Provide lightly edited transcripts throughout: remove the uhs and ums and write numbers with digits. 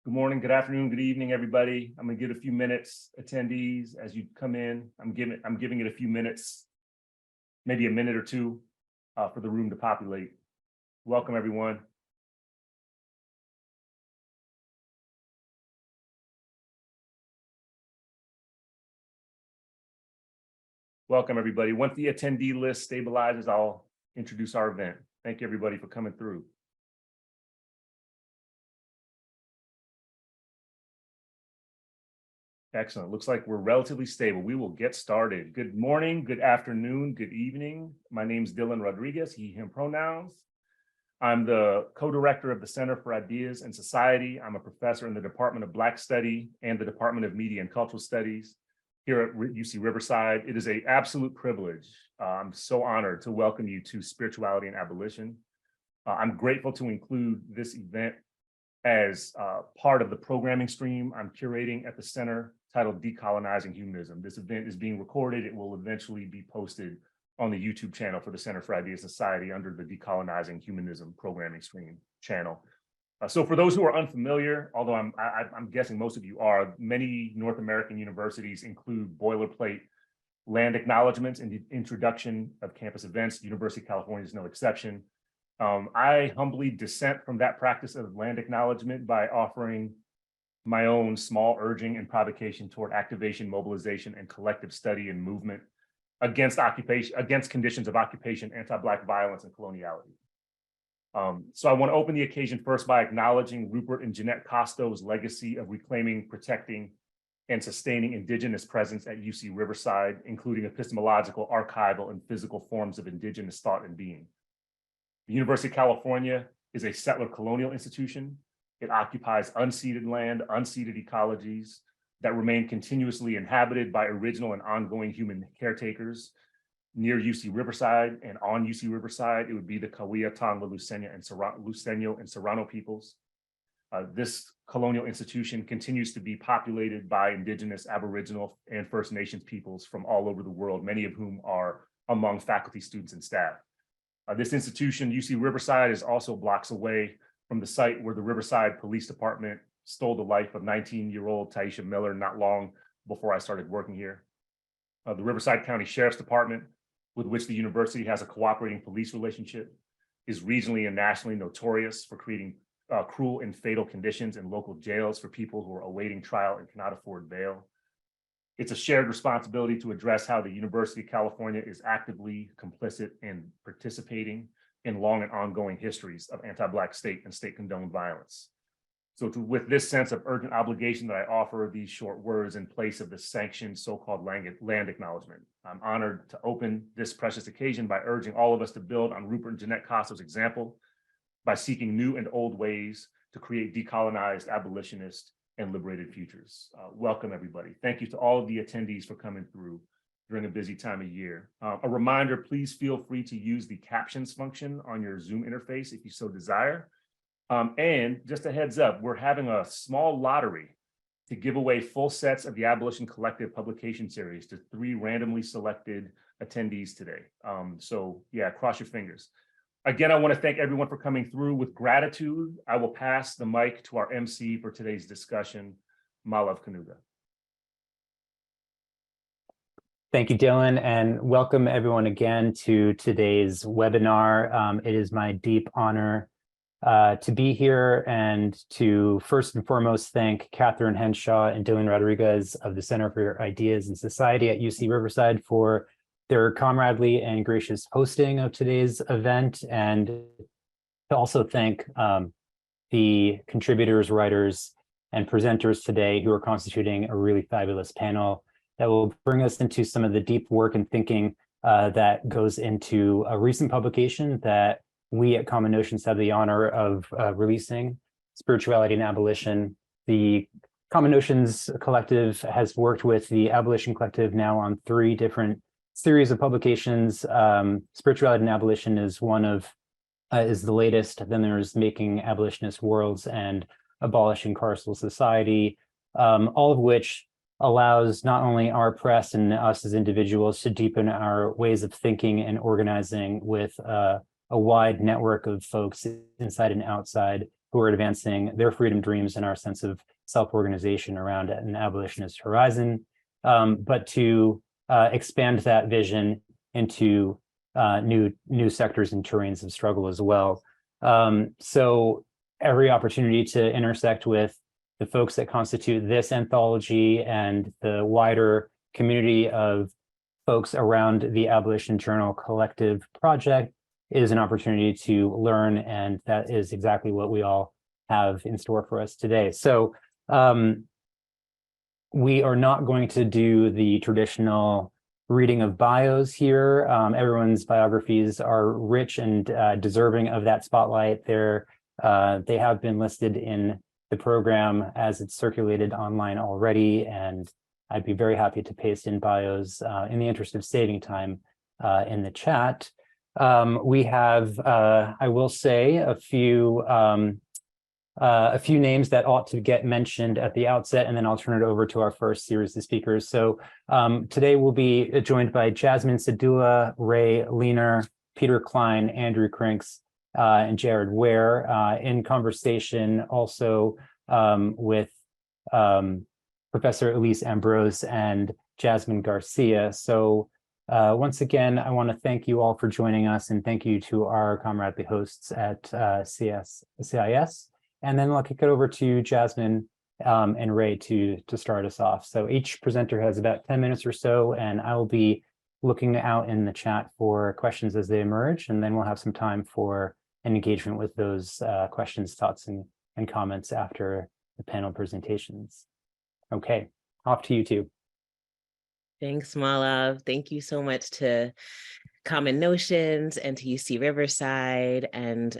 Good morning, good afternoon, good evening, everybody. I'm gonna give a few minutes, attendees, as you come in. I'm giving it a few minutes, maybe a minute or two, for the room to populate. Welcome, everyone. Welcome, everybody. Once the attendee list stabilizes, I'll introduce our event. Thank you, everybody, for coming through. Excellent. Looks like we're relatively stable. We will get started. Good morning, good afternoon, good evening. My name is Dylan Rodriguez, he, him pronouns. I'm the co-director of the Center for Ideas and Society. I'm a professor in the Department of Black Study and the Department of Media and Cultural Studies here at UC Riverside. It is an absolute privilege. I'm so honored to welcome you to Spirituality and Abolition. I'm grateful to include this event as part of the programming stream I'm curating at the center titled Decolonizing Humanism. This event is being recorded. It will eventually be posted on the YouTube channel for the Center for Ideas Society under the Decolonizing Humanism programming stream channel. So for those who are unfamiliar, although I'm guessing most of you are, many North American universities include boilerplate land acknowledgements in the introduction of campus events. University of California is no exception. I humbly dissent from that practice of land acknowledgement by offering my own small urging and provocation toward activation, mobilization, and collective study and movement against conditions of occupation, anti-Black violence, and coloniality. So I want to open the occasion first by acknowledging Rupert and Jeanette Costo's legacy of reclaiming, protecting, and sustaining Indigenous presence at UC Riverside, including epistemological, archival, and physical forms of Indigenous thought and being. The University of California is a settler colonial institution. It occupies unceded land, unceded ecologies that remain continuously inhabited by original and ongoing human caretakers. Near UC Riverside and on UC Riverside, it would be the Cahuilla, Tongva, Luiseño, and Serrano peoples. This colonial institution continues to be populated by Indigenous, Aboriginal, and First Nations peoples from all over the world, many of whom are among faculty, students, and staff. This institution, UC Riverside, is also blocks away from the site where the Riverside Police Department stole the life of 19-year-old Taisha Miller not long before I started working here. The Riverside County Sheriff's Department, with which the university has a cooperating police relationship, is regionally and nationally notorious for creating cruel and fatal conditions in local jails for people who are awaiting trial and cannot afford bail. It's a shared responsibility to address how the University of California is actively complicit in participating in long and ongoing histories of anti-Black state and state-condoned violence. So with this sense of urgent obligation that I offer these short words in place of the sanctioned so-called land acknowledgement, I'm honored to open this precious occasion by urging all of us to build on Rupert and Jeanette Costo's example by seeking new and old ways to create decolonized, abolitionist, and liberated futures. Welcome, everybody. Thank you to all of the attendees for coming through during a busy time of year. A reminder, please feel free to use the captions function on your Zoom interface if you so desire. And just a heads up, we're having a small lottery to give away full sets of the Abolition Collective publication series to 3 randomly selected attendees today. So yeah, cross your fingers. Again, I want to thank everyone for coming through. With gratitude, I will pass the mic to our MC for today's discussion, Malav Kanuga. Thank you, Dylan, and welcome everyone again to today's webinar. It is my deep honor to be here and to first and foremost thank Catherine Henshaw and Dylan Rodriguez of the Center for Ideas and Society at UC Riverside for their comradely and gracious hosting of today's event, and to also thank the contributors, writers, and presenters today who are constituting a really fabulous panel that will bring us into some of the deep work and thinking that goes into a recent publication that we at Common Notions have the honor of releasing, Spirituality and Abolition. The Common Notions Collective has worked with the Abolition Collective now on 3 different series of publications. Spirituality and Abolition is is the latest. Then there's Making Abolitionist Worlds and Abolishing Carceral Society, all of which allows not only our press and us as individuals to deepen our ways of thinking and organizing with a wide network of folks inside and outside who are advancing their freedom dreams and our sense of self-organization around an abolitionist horizon, but to expand that vision into new sectors and terrains of struggle as well. So every opportunity to intersect with the folks that constitute this anthology and the wider community of folks around the Abolition Journal Collective project is an opportunity to learn, and that is exactly what we all have in store for us today. So we are not going to do the traditional reading of bios here. Everyone's biographies are rich and deserving of that spotlight. They have been listed in the program as it's circulated online already, and I'd be very happy to paste in bios in the interest of saving time in the chat. We have, I will say, a few names that ought to get mentioned at the outset, and then I'll turn it over to our first series of speakers. So today we'll be joined by Jasmine Sedula, Ray Leaner, Peter Klein, Andrew Crinks, and Jared Ware, in conversation also with Professor Elise Ambrose and Jasmine Garcia. So once again, I want to thank you all for joining us, and thank you to our comradely hosts at CIS. And then I'll kick it over to Jasmine and Ray to start us off. So each presenter has about 10 minutes or so, and I will be looking out in the chat for questions as they emerge, and then we'll have some time for an engagement with those questions, thoughts, and comments after the panel presentations. Okay, off to you two. Thanks, Malav. Thank you so much to Common Notions and to UC Riverside, and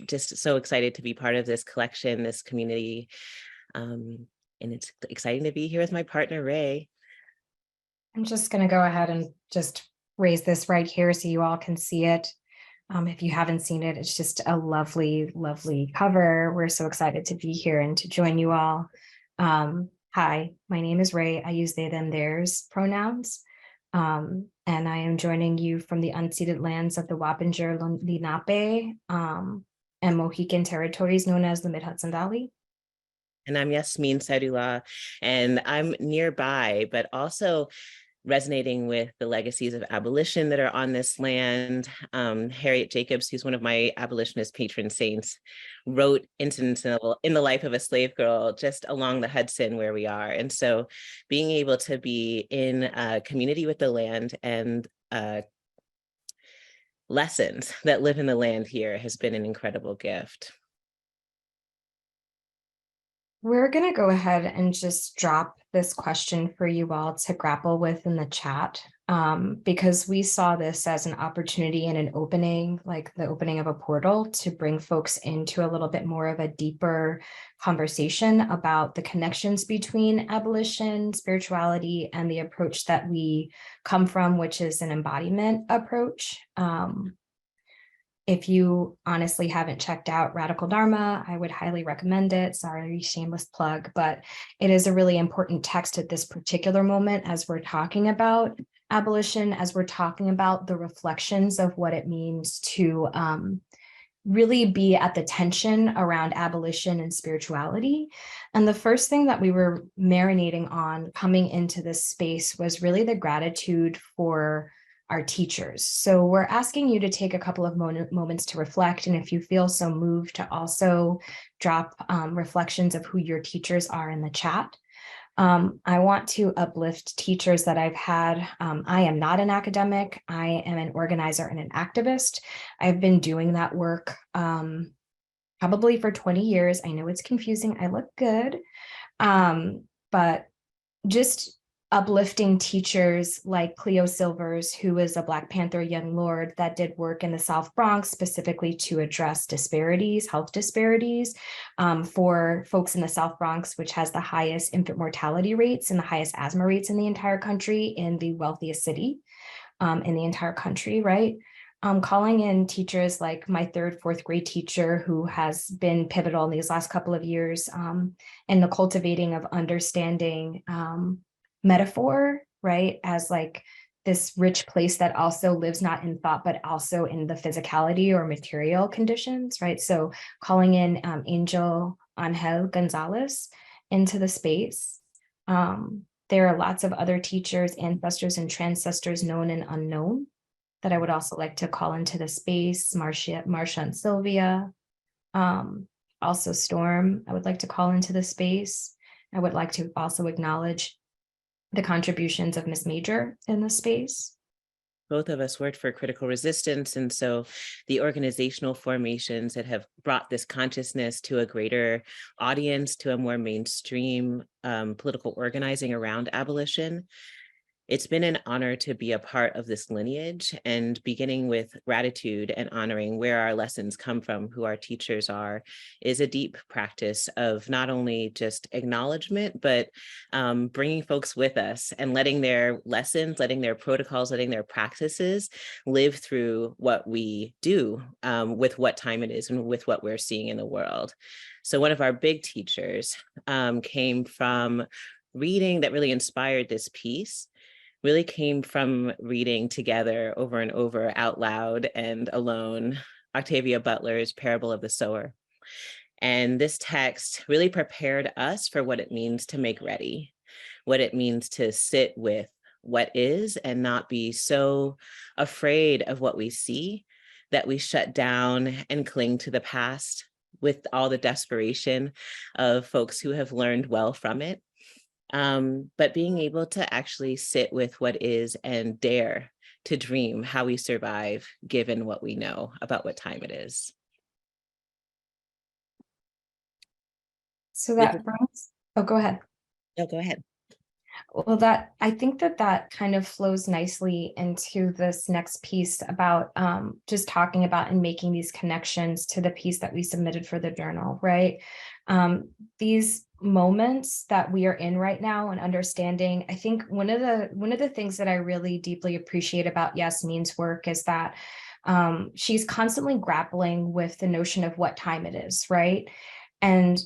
just so excited to be part of this collection, this community. And it's exciting to be here with my partner, Ray. I'm just going to go ahead and just raise this right here so you all can see it. If you haven't seen it, it's just a lovely, lovely cover. We're so excited to be here and to join you all. Hi, my name is Ray. I use they, them, theirs pronouns. And I am joining you from the unceded lands of the Wappinger, Lenape, and Mohican territories known as the Mid-Hudson Valley. And I'm Yasmin Sadullah, and I'm nearby, but also resonating with the legacies of abolition that are on this land. Harriet Jacobs, who's one of my abolitionist patron saints, wrote Incidental in the Life of a Slave Girl just along the Hudson where we are. And so being able to be in a community with the land and lessons that live in the land here has been an incredible gift. We're going to go ahead and just drop this question for you all to grapple with in the chat, because we saw this as an opportunity and an opening, like the opening of a portal, to bring folks into a little bit more of a deeper conversation about the connections between abolition, spirituality, and the approach that we come from, which is an embodiment approach. If you honestly haven't checked out Radical Dharma, I would highly recommend it. Sorry, shameless plug, but it is a really important text at this particular moment as we're talking about abolition, as we're talking about the reflections of what it means to really be at the tension around abolition and spirituality. And the first thing that we were marinating on coming into this space was really the gratitude for our teachers. So we're asking you to take a couple of moments to reflect, and if you feel so moved, to also drop reflections of who your teachers are in the chat. I want to uplift teachers that I've had. I am not an academic. I am an organizer and an activist. I've been doing that work probably for 20 years. I know it's confusing. I look good, but just uplifting teachers like Cleo Silvers, who is a Black Panther Young Lord that did work in the South Bronx specifically to address disparities, health disparities for folks in the South Bronx, which has the highest infant mortality rates and the highest asthma rates in the entire country, in the wealthiest city in the entire country, right? Calling in teachers like my third, fourth grade teacher, who has been pivotal in these last couple of years in the cultivating of understanding metaphor, right, as like this rich place that also lives not in thought, but also in the physicality or material conditions, right? So calling in Angel Gonzalez into the space. There are lots of other teachers, ancestors, and transcestors, known and unknown, that I would also like to call into the space. Marcia and Sylvia. Also Storm, I would like to call into the space. I would like to also acknowledge the contributions of Miss Major in the space. Both of us worked for critical resistance. And so the organizational formations that have brought this consciousness to a greater audience, to a more mainstream political organizing around abolition. It's been an honor to be a part of this lineage, and beginning with gratitude and honoring where our lessons come from, who our teachers are, is a deep practice of not only just acknowledgement, but bringing folks with us and letting their lessons, letting their protocols, letting their practices live through what we do with what time it is and with what we're seeing in the world. So one of our big teachers came from reading that really inspired this piece. Really came from reading together over and over out loud and alone Octavia Butler's Parable of the Sower. And this text really prepared us for what it means to make ready, what it means to sit with what is and not be so afraid of what we see that we shut down and cling to the past with all the desperation of folks who have learned well from it. But being able to actually sit with what is and dare to dream how we survive given what we know about what time it is. So that brings, oh, go ahead. No, go ahead. Well, I think that kind of flows nicely into this next piece about just talking about and making these connections to the piece that we submitted for the journal, right? These moments that we are in right now and understanding, I think one of the things that I really deeply appreciate about Yasmin's work is that she's constantly grappling with the notion of what time it is, right? And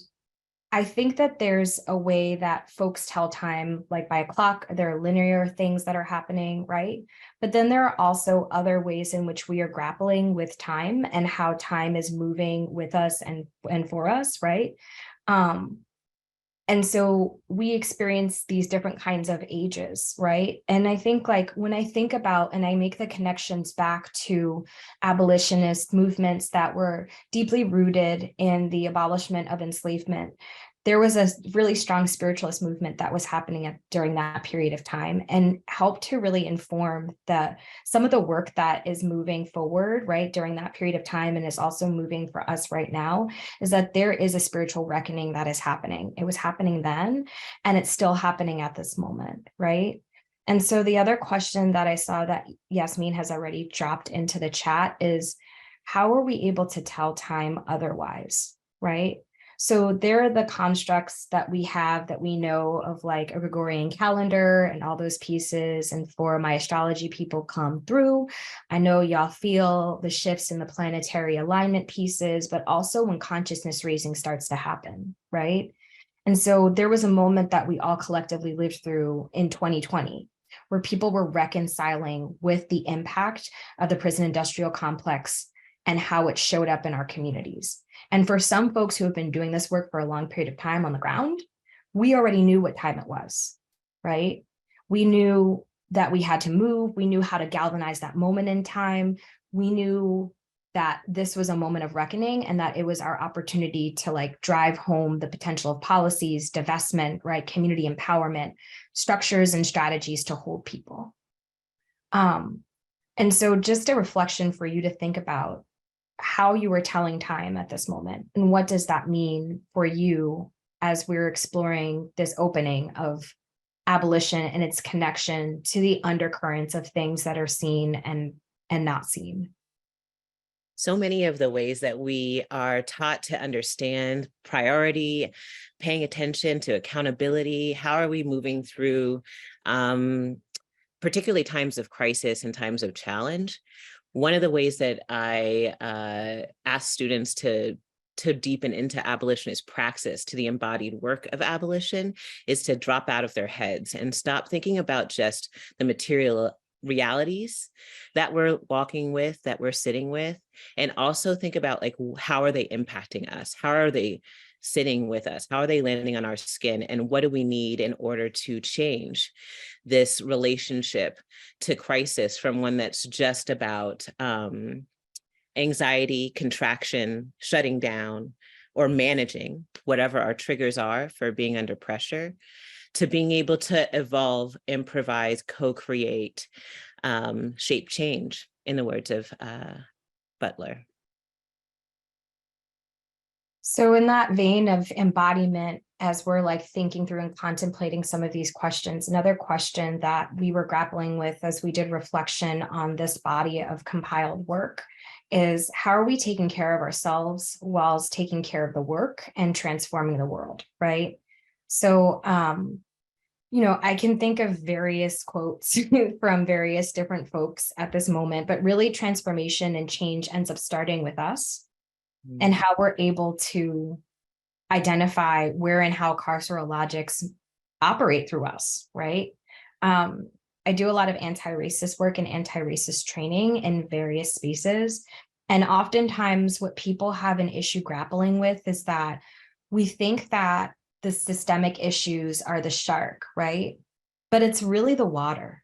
I think that there's a way that folks tell time, like by a clock. There are linear things that are happening, right? But then there are also other ways in which we are grappling with time and how time is moving with us and for us, right? And so we experience these different kinds of ages, right? And I think, like, when I think about and I make the connections back to abolitionist movements that were deeply rooted in the abolishment of enslavement, there was a really strong spiritualist movement that was happening during that period of time and helped to really inform some of the work that is moving forward, right, during that period of time, and is also moving for us right now, is that there is a spiritual reckoning that is happening. It was happening then, and it's still happening at this moment, right? And so the other question that I saw that Yasmin has already dropped into the chat is, how are we able to tell time otherwise, right? So there are the constructs that we have that we know of, like a Gregorian calendar and all those pieces. And for my astrology people come through, I know y'all feel the shifts in the planetary alignment pieces, but also when consciousness raising starts to happen, right? And so there was a moment that we all collectively lived through in 2020, where people were reconciling with the impact of the prison industrial complex and how it showed up in our communities. And for some folks who have been doing this work for a long period of time on the ground, we already knew what time it was, right? We knew that we had to move. We knew how to galvanize that moment in time. We knew that this was a moment of reckoning and that it was our opportunity to, like, drive home the potential of policies, divestment, right? Community empowerment, structures and strategies to hold people. And so just a reflection for you to think about how you were telling time at this moment, and what does that mean for you as we're exploring this opening of abolition and its connection to the undercurrents of things that are seen and not seen. So many of the ways that we are taught to understand priority, paying attention to accountability, how are we moving through particularly times of crisis and times of challenge. One of the ways that I ask students to deepen into abolitionist praxis, to the embodied work of abolition, is to drop out of their heads and stop thinking about just the realities that we're walking with, that we're sitting with, and also think about like, how are they impacting us? How are they sitting with us? How are they landing on our skin? And what do we need in order to change this relationship to crisis from one that's just about anxiety, contraction, shutting down, or managing whatever our triggers are for being under pressure, to being able to evolve, improvise, co-create, shape change, in the words of Butler. So in that vein of embodiment, as we're like thinking through and contemplating some of these questions, another question that we were grappling with as we did reflection on this body of compiled work is, how are we taking care of ourselves whilst taking care of the work and transforming the world, right? So, I can think of various quotes from various different folks at this moment, but really transformation and change ends up starting with us and how we're able to identify where and how carceral logics operate through us, right? I do a lot of anti-racist work and anti-racist training in various spaces. And oftentimes what people have an issue grappling with is that we think that the systemic issues are the shark, right? But it's really the water.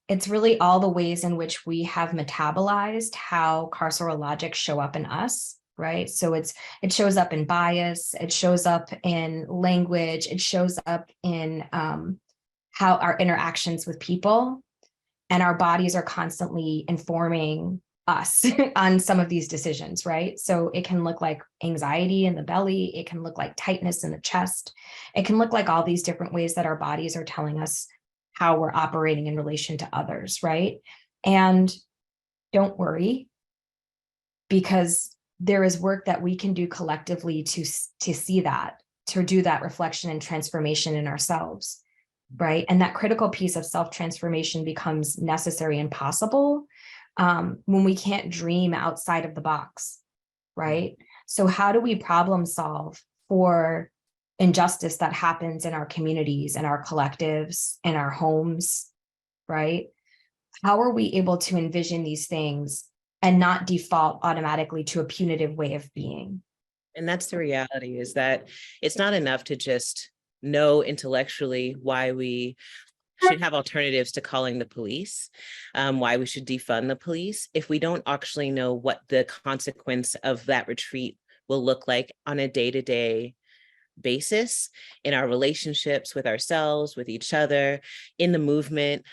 It's really all the ways in which we have metabolized how carceral logics show up in us, right? So it shows up in bias, it shows up in language, it shows up in how our interactions with people and our bodies are constantly informing us on some of these decisions, right? So it can look like anxiety in the belly, it can look like tightness in the chest, it can look like all these different ways that our bodies are telling us how we're operating in relation to others, right? And don't worry, because there is work that we can do collectively to see that, to do that reflection and transformation in ourselves, right? And that critical piece of self-transformation becomes necessary and possible when we can't dream outside of the box, right? So how do we problem solve for injustice that happens in our communities and our collectives and our homes, right? How are we able to envision these things and not default automatically to a punitive way of being? And that's the reality, is that it's not enough to just know intellectually why we should have alternatives to calling the police, why we should defund the police, if we don't actually know what the consequence of that retreat will look like on a day-to-day basis in our relationships with ourselves, with each other, in the movement,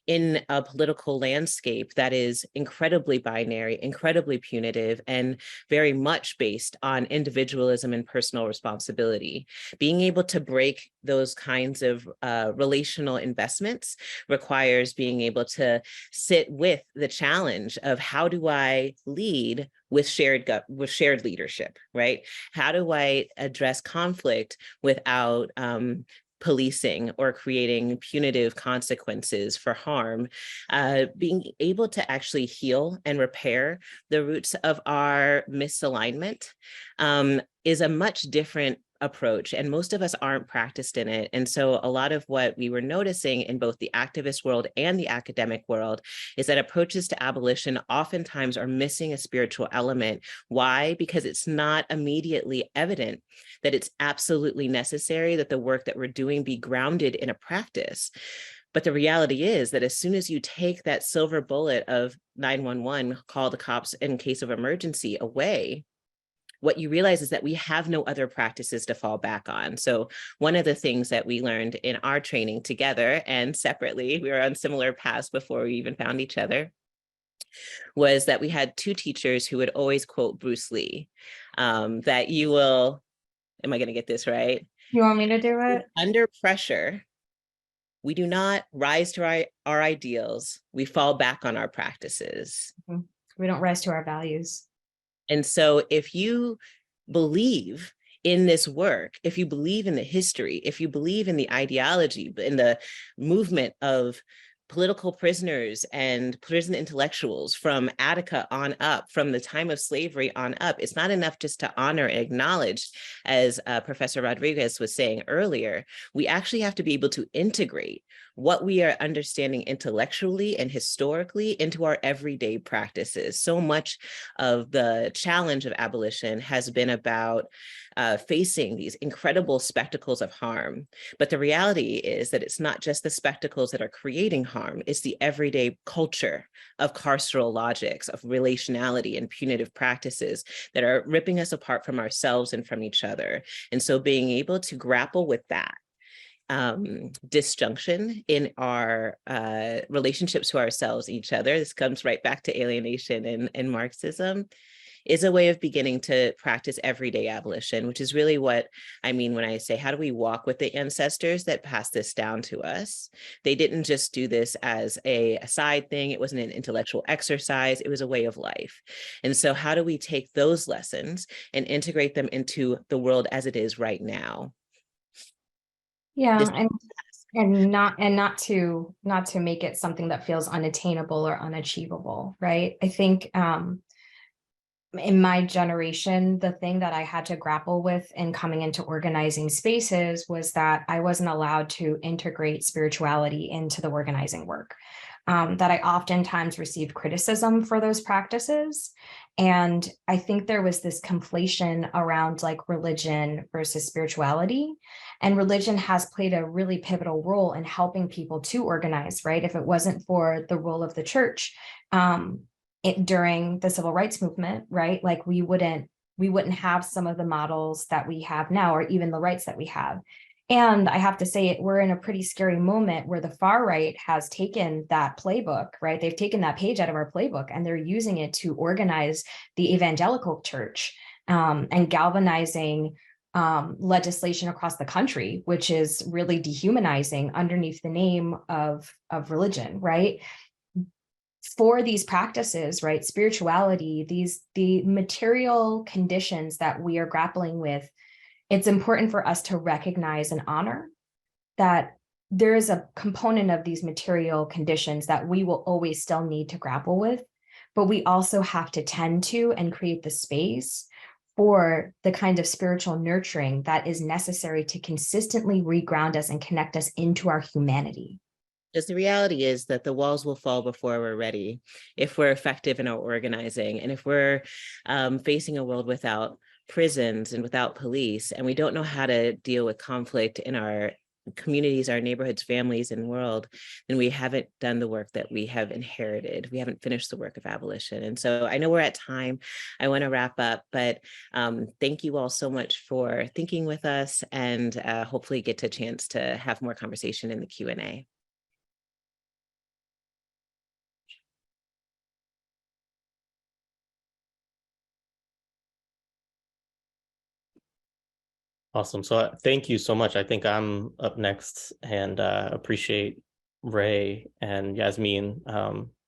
in a political landscape that is incredibly binary, incredibly punitive, and very much based on individualism and personal responsibility. Being able to break those kinds of relational investments requires being able to sit with the challenge of, how do I lead with shared leadership, right? How do I address conflict without policing or creating punitive consequences for harm? Being able to actually heal and repair the roots of our misalignment is a much different approach, and most of us aren't practiced in it. And so a lot of what we were noticing in both the activist world and the academic world is that approaches to abolition oftentimes are missing a spiritual element. Why? Because it's not immediately evident that it's absolutely necessary that the work that we're doing be grounded in a practice. But the reality is that as soon as you take that silver bullet of 911, call the cops in case of emergency, away, what you realize is that we have no other practices to fall back on. So one of the things that we learned in our training together and separately, we were on similar paths before we even found each other, was that we had two teachers who would always quote Bruce Lee, that you will, am I going to get this right? You want me to do it? Under pressure, we do not rise to our ideals. We fall back on our practices. We don't rise to our values. And so if you believe in this work, if you believe in the history, if you believe in the ideology, in the movement of political prisoners and prison intellectuals from Attica on up, from the time of slavery on up, it's not enough just to honor and acknowledge, as Professor Rodriguez was saying earlier. We actually have to be able to integrate what we are understanding intellectually and historically into our everyday practices. So much of the challenge of abolition has been about facing these incredible spectacles of harm. But the reality is that it's not just the spectacles that are creating harm, it's the everyday culture of carceral logics, of relationality and punitive practices that are ripping us apart from ourselves and from each other. And so being able to grapple with that disjunction in our relationships to ourselves, each other, this comes right back to alienation and Marxism, is a way of beginning to practice everyday abolition, which is really what I mean when I say, how do we walk with the ancestors that passed this down to us? They didn't just do this as a side thing. It wasn't an intellectual exercise. It was a way of life. And so how do we take those lessons and integrate them into the world as it is right now? Yeah, and not to make it something that feels unattainable or unachievable, right? I think in my generation, the thing that I had to grapple with in coming into organizing spaces was that I wasn't allowed to integrate spirituality into the organizing work. That I oftentimes received criticism for those practices. And I think there was this conflation around like religion versus spirituality. And religion has played a really pivotal role in helping people to organize, right? If it wasn't for the role of the church, during the civil rights movement, right? Like we wouldn't have some of the models that we have now, or even the rights that we have. And I have to say, we're in a pretty scary moment where the far right has taken that playbook, right? They've taken that page out of our playbook and they're using it to organize the evangelical church and galvanizing legislation across the country, which is really dehumanizing underneath the name of religion, right? For these practices, right, spirituality, the material conditions that we are grappling with, it's important for us to recognize and honor that there is a component of these material conditions that we will always still need to grapple with, but we also have to tend to and create the space for the kind of spiritual nurturing that is necessary to consistently reground us and connect us into our humanity. Because the reality is that the walls will fall before we're ready, if we're effective in our organizing, and if we're facing a world without prisons and without police, and we don't know how to deal with conflict in our communities, our neighborhoods, families, and world, then we haven't done the work that we have inherited. We haven't finished the work of abolition. And so I know we're at time. I want to wrap up, but thank you all so much for thinking with us, and hopefully get a chance to have more conversation in the Q&A. Awesome. So thank you so much. I think I'm up next, and appreciate Ray and Yasmin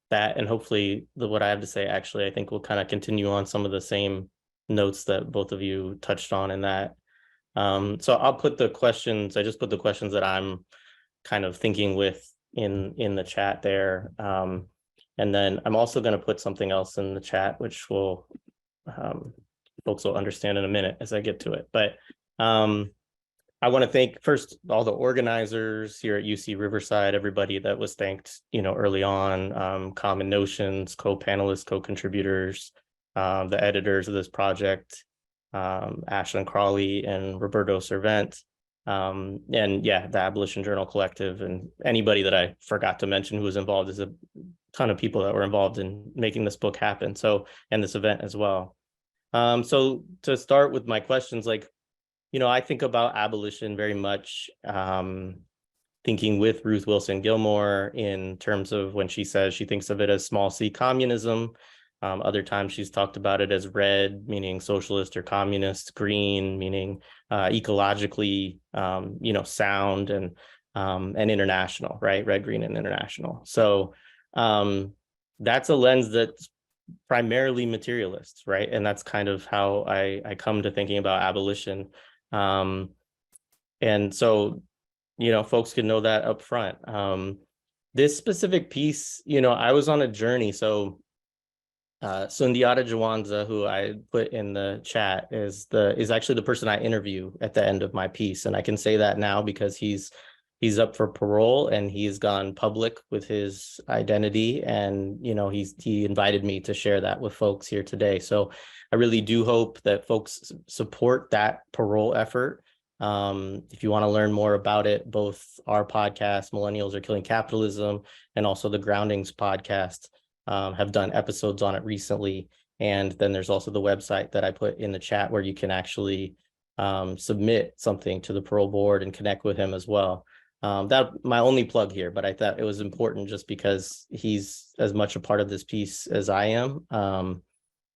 that, and hopefully what I have to say, actually, I think we'll kind of continue on some of the same notes that both of you touched on in that. So I'll put the questions, I just put the questions that I'm kind of thinking with in the chat there. And then I'm also going to put something else in the chat, which will folks will understand in a minute as I get to it. But I want to thank first all the organizers here at UC Riverside, everybody that was thanked, early on, Common Notions, co-panelists, co-contributors, the editors of this project, Ashlyn Crawley and Roberto Servent, and yeah, the Abolition Journal Collective, and anybody that I forgot to mention who was involved. Is a ton of people that were involved in making this book happen. So, and this event as well. So to start with my questions, I think about abolition very much thinking with Ruth Wilson Gilmore in terms of when she says she thinks of it as small c communism. Other times she's talked about it as red, meaning socialist or communist, green, meaning ecologically, sound, and international, right? Red, green, and international. So that's a lens that's primarily materialist, right? And that's kind of how I come to thinking about abolition. And so, folks can know that up front. This specific piece, I was on a journey. So Sundiata Jawanza, who I put in the chat, is actually the person I interview at the end of my piece. And I can say that now because he's he's up for parole, and he's gone public with his identity. And, he invited me to share that with folks here today. So I really do hope that folks support that parole effort. If you want to learn more about it, both our podcast, Millennials Are Killing Capitalism, and also the Groundings podcast have done episodes on it recently. And then there's also the website that I put in the chat where you can actually submit something to the parole board and connect with him as well. That my only plug here, but I thought it was important just because he's as much a part of this piece as I am.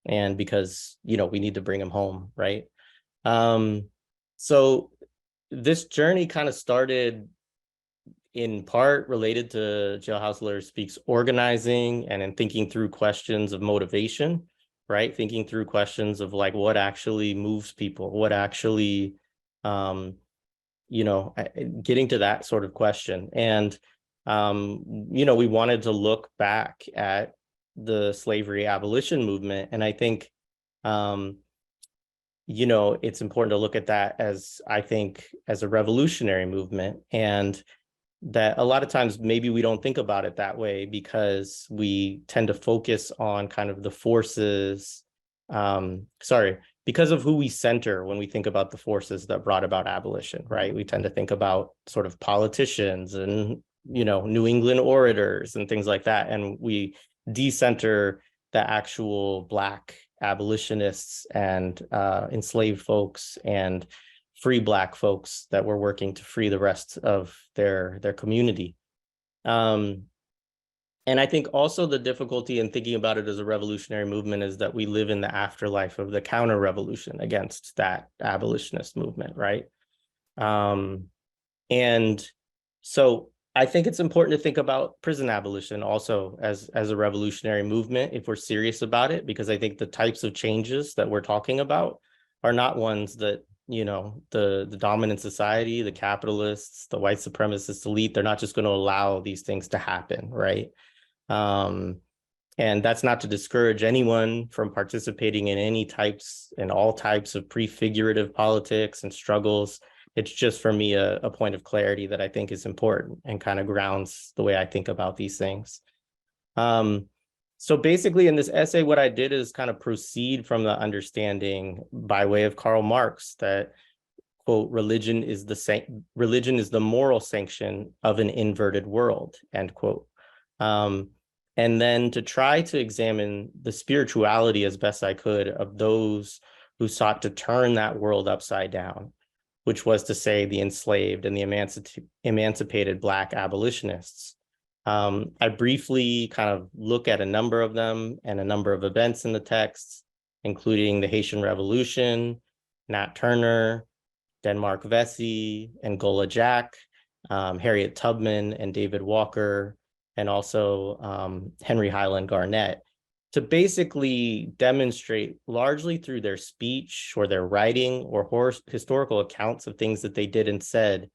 And because, we need to bring him home, right? So this journey kind of started in part related to Jailhouse Lawyer Speaks organizing and in thinking through questions of motivation, right? Thinking through questions of like what actually moves people, what actually, getting to that sort of question. And, we wanted to look back at the slavery abolition movement. And I think, it's important to look at that as a revolutionary movement. And that a lot of times maybe we don't think about it that way because we tend to focus on kind of the forces, because of who we center when we think about the forces that brought about abolition, right? We tend to think about sort of politicians and, New England orators and things like that. And we decenter the actual Black abolitionists and enslaved folks and free Black folks that were working to free the rest of their community. And I think also the difficulty in thinking about it as a revolutionary movement is that we live in the afterlife of the counter-revolution against that abolitionist movement, right? And so I think it's important to think about prison abolition also as a revolutionary movement if we're serious about it, because I think the types of changes that we're talking about are not ones that, the dominant society, the capitalists, the white supremacist elite, they're not just going to allow these things to happen, right? And that's not to discourage anyone from participating in all types of prefigurative politics and struggles. It's just for me a point of clarity that I think is important and kind of grounds the way I think about these things. So basically in this essay, what I did is kind of proceed from the understanding by way of Karl Marx that, quote, religion is the moral sanction of an inverted world, end quote. And then to try to examine the spirituality as best I could of those who sought to turn that world upside down, which was to say the enslaved and the emancipated Black abolitionists. I briefly kind of look at a number of them and a number of events in the text, including the Haitian Revolution, Nat Turner, Denmark Vesey, Angola Jack, Harriet Tubman and David Walker, and also Henry Highland Garnett, to basically demonstrate largely through their speech or their writing or historical accounts of things that they did and said,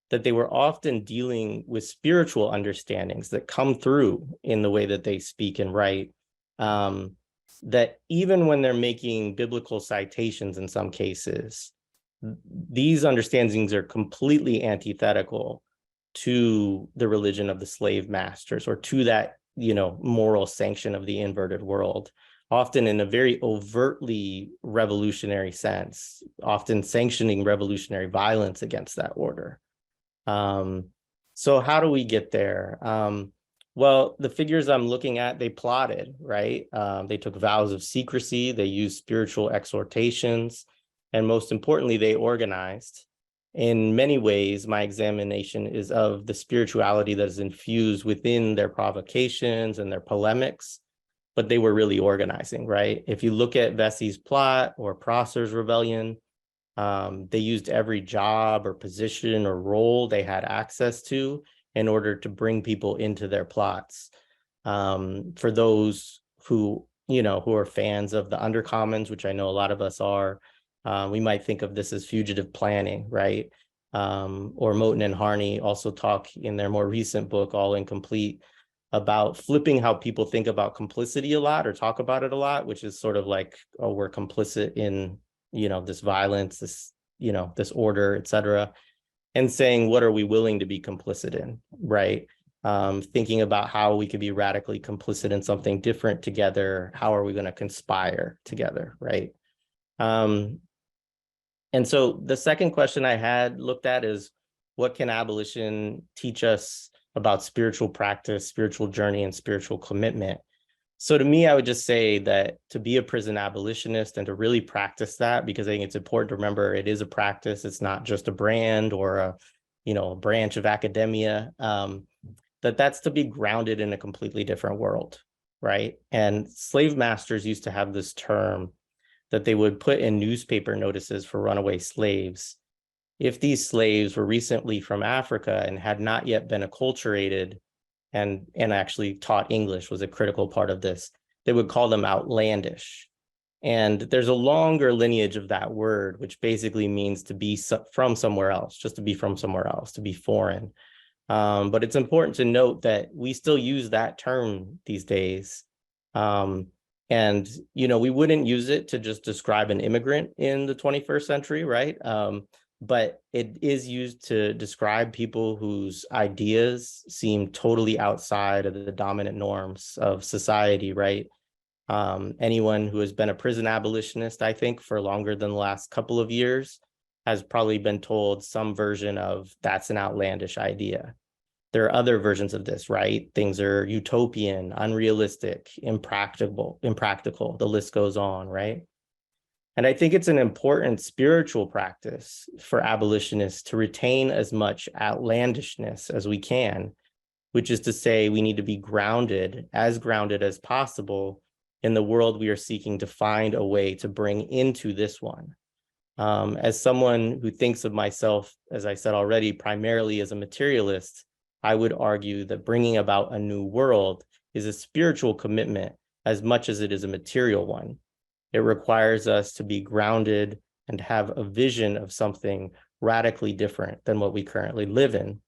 that they were often dealing with spiritual understandings that come through in the way that they speak and write, that even when they're making biblical citations in some cases, these understandings are completely antithetical to the religion of the slave masters or to that, moral sanction of the inverted world, often in a very overtly revolutionary sense, often sanctioning revolutionary violence against that order. So how do we get there? Well, the figures I'm looking at, they plotted, right? They took vows of secrecy, they used spiritual exhortations, and most importantly, they organized. In many ways, my examination is of the spirituality that is infused within their provocations and their polemics, but they were really organizing, right? If you look at Vesey's plot or Prosser's rebellion, they used every job or position or role they had access to in order to bring people into their plots. For those who are fans of the Undercommons, which I know a lot of us are, we might think of this as fugitive planning, right? Or Moten and Harney also talk in their more recent book, All Incomplete, about flipping how people think about complicity a lot or talk about it a lot, which is sort of like, oh, we're complicit in, this violence, this order, et cetera. and saying, what are we willing to be complicit in, right? Thinking about how we could be radically complicit in something different together. How are we going to conspire together, right? And so the second question I had looked at is, what can abolition teach us about spiritual practice, spiritual journey, and spiritual commitment? So to me, I would just say that to be a prison abolitionist and to really practice that, because I think it's important to remember it is a practice. It's not just a brand or a branch of academia, that's to be grounded in a completely different world, right? And slave masters used to have this term that they would put in newspaper notices for runaway slaves. If these slaves were recently from Africa and had not yet been acculturated and actually taught English was a critical part of this, they would call them outlandish. And there's a longer lineage of that word, which basically means to be from somewhere else, just to be from somewhere else, to be foreign. But it's important to note that we still use that term these days. And, we wouldn't use it to just describe an immigrant in the 21st century, right? But it is used to describe people whose ideas seem totally outside of the dominant norms of society, right? Anyone who has been a prison abolitionist, I think, for longer than the last couple of years has probably been told some version of that's an outlandish idea. There are other versions of this, right? Things are utopian, unrealistic, impractical, the list goes on, right? And I think it's an important spiritual practice for abolitionists to retain as much outlandishness as we can, which is to say we need to be grounded as possible in the world we are seeking to find a way to bring into this one. As someone who thinks of myself, as I said already, primarily as a materialist, I would argue that bringing about a new world is a spiritual commitment as much as it is a material one. It requires us to be grounded and have a vision of something radically different than what we currently live in.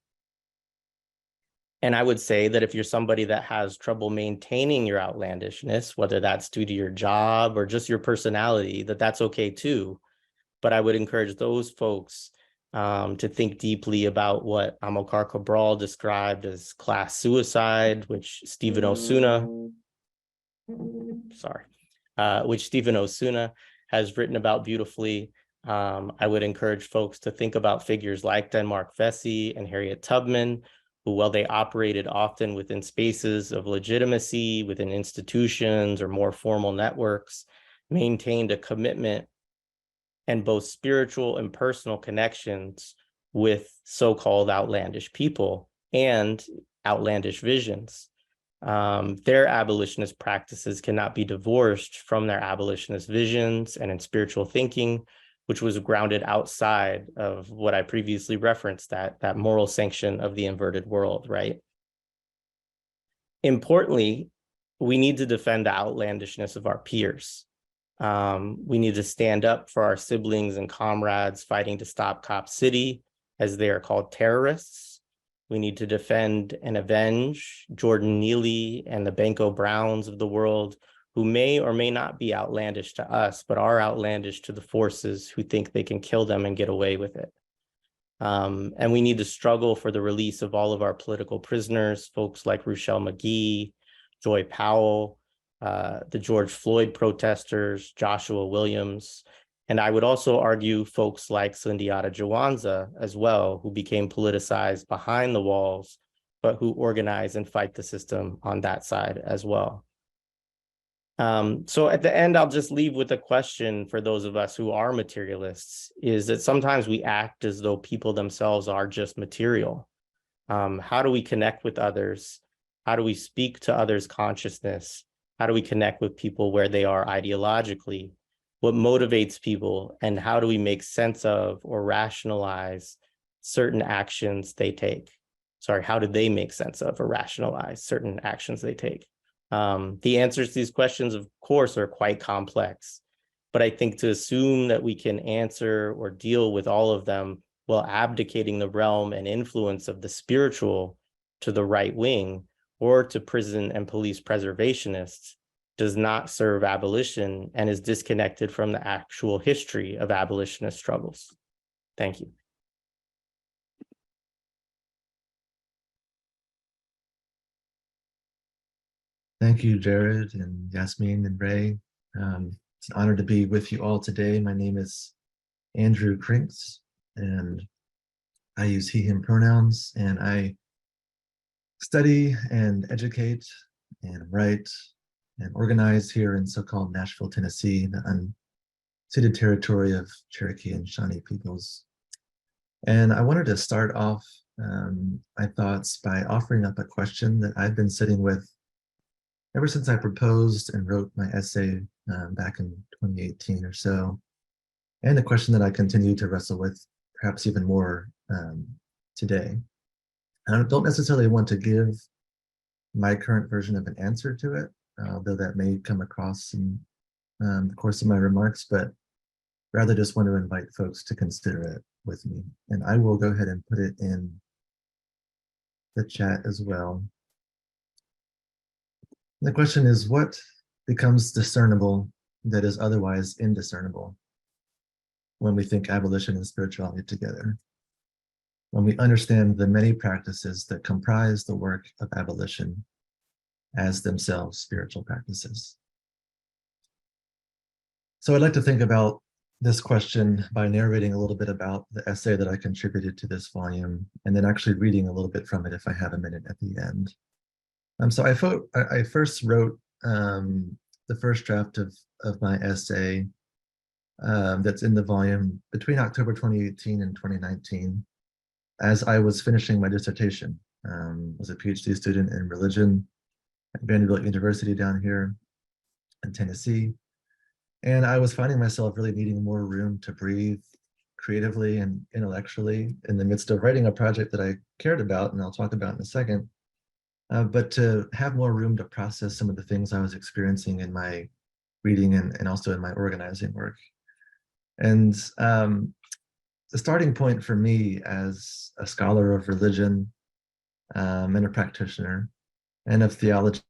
And I would say that if you're somebody that has trouble maintaining your outlandishness, whether that's due to your job or just your personality, that's okay too. But I would encourage those folks to think deeply about what Amilcar Cabral described as class suicide, which Stephen Osuna has written about beautifully. I would encourage folks to think about figures like Denmark Vesey and Harriet Tubman, who, while they operated often within spaces of legitimacy, within institutions or more formal networks, maintained a commitment and both spiritual and personal connections with so-called outlandish people and outlandish visions. Their abolitionist practices cannot be divorced from their abolitionist visions and in spiritual thinking, which was grounded outside of what I previously referenced, that moral sanction of the inverted world, right? Importantly, we need to defend the outlandishness of our peers. We need to stand up for our siblings and comrades fighting to stop Cop City, as they are called terrorists. We need to defend and avenge Jordan Neely and the Banco Browns of the world, who may or may not be outlandish to us, but are outlandish to the forces who think they can kill them and get away with it. And we need to struggle for the release of all of our political prisoners, folks like Ruchell Magee, Joy Powell, the George Floyd protesters, Joshua Williams, and I would also argue folks like Sundiata Jawanza as well, who became politicized behind the walls, but who organize and fight the system on that side as well. So at the end, I'll just leave with a question for those of us who are materialists, is that sometimes we act as though people themselves are just material. How do we connect with others? How do we speak to others' consciousness? How do we connect with people where they are ideologically? What motivates people, and how do we make sense of or rationalize certain actions they take? Sorry, how do they make sense of or rationalize certain actions they take? The answers to these questions, of course, are quite complex, but I think to assume that we can answer or deal with all of them while abdicating the realm and influence of the spiritual to the right wing or to prison and police preservationists does not serve abolition and is disconnected from the actual history of abolitionist struggles. Thank you. Thank you, Jared and Yasmin and Ray. It's an honor to be with you all today. My name is Andrew Krinks, and I use he, him pronouns, and I study and educate and write and organize here in so-called Nashville, Tennessee, the unceded territory of Cherokee and Shawnee peoples. And I wanted to start off my thoughts by offering up a question that I've been sitting with ever since I proposed and wrote my essay back in 2018 or so, and a question that I continue to wrestle with perhaps even more today. I don't necessarily want to give my current version of an answer to it, although that may come across in the course of my remarks, but rather just want to invite folks to consider it with me. And I will go ahead and put it in the chat as well. The question is, what becomes discernible that is otherwise indiscernible when we think abolition and spirituality together? When we understand the many practices that comprise the work of abolition as themselves spiritual practices. So I'd like to think about this question by narrating a little bit about the essay that I contributed to this volume, and then actually reading a little bit from it if I have a minute at the end. So I first wrote the first draft of my essay that's in the volume between October 2018 and 2019, as I was finishing my dissertation. I was a PhD student in religion at Vanderbilt University down here in Tennessee. And I was finding myself really needing more room to breathe creatively and intellectually in the midst of writing a project that I cared about, and I'll talk about in a second. But to have more room to process some of the things I was experiencing in my reading and also in my organizing work. And the starting point for me as a scholar of religion and a practitioner and of theology,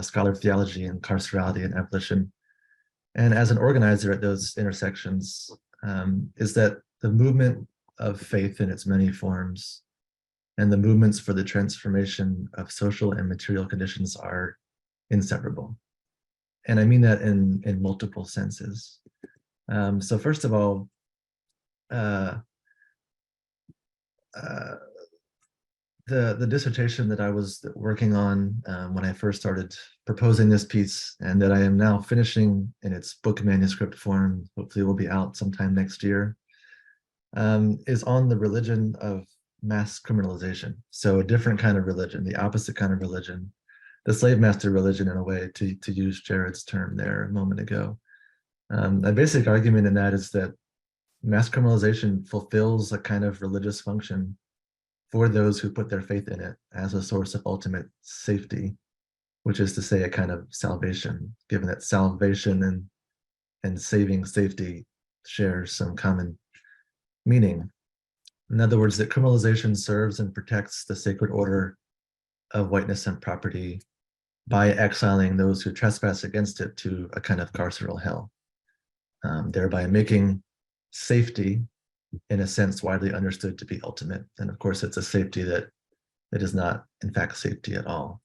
scholar of theology and carcerality and abolition, and as an organizer at those intersections, is that the movement of faith in its many forms and the movements for the transformation of social and material conditions are inseparable. And I mean that in multiple senses. So first of all, the dissertation that I was working on when I first started proposing this piece, and that I am now finishing in its book manuscript form, hopefully will be out sometime next year, is on the religion of mass criminalization. So a different kind of religion, the opposite kind of religion, the slave master religion, in a way, to use Jared's term there a moment ago. A basic argument in that is that mass criminalization fulfills a kind of religious function for those who put their faith in it as a source of ultimate safety, which is to say a kind of salvation, given that salvation and saving safety share some common meaning. In other words, that criminalization serves and protects the sacred order of whiteness and property by exiling those who trespass against it to a kind of carceral hell, thereby making safety, in a sense, widely understood to be ultimate. And of course, it's a safety that is not, in fact, safety at all.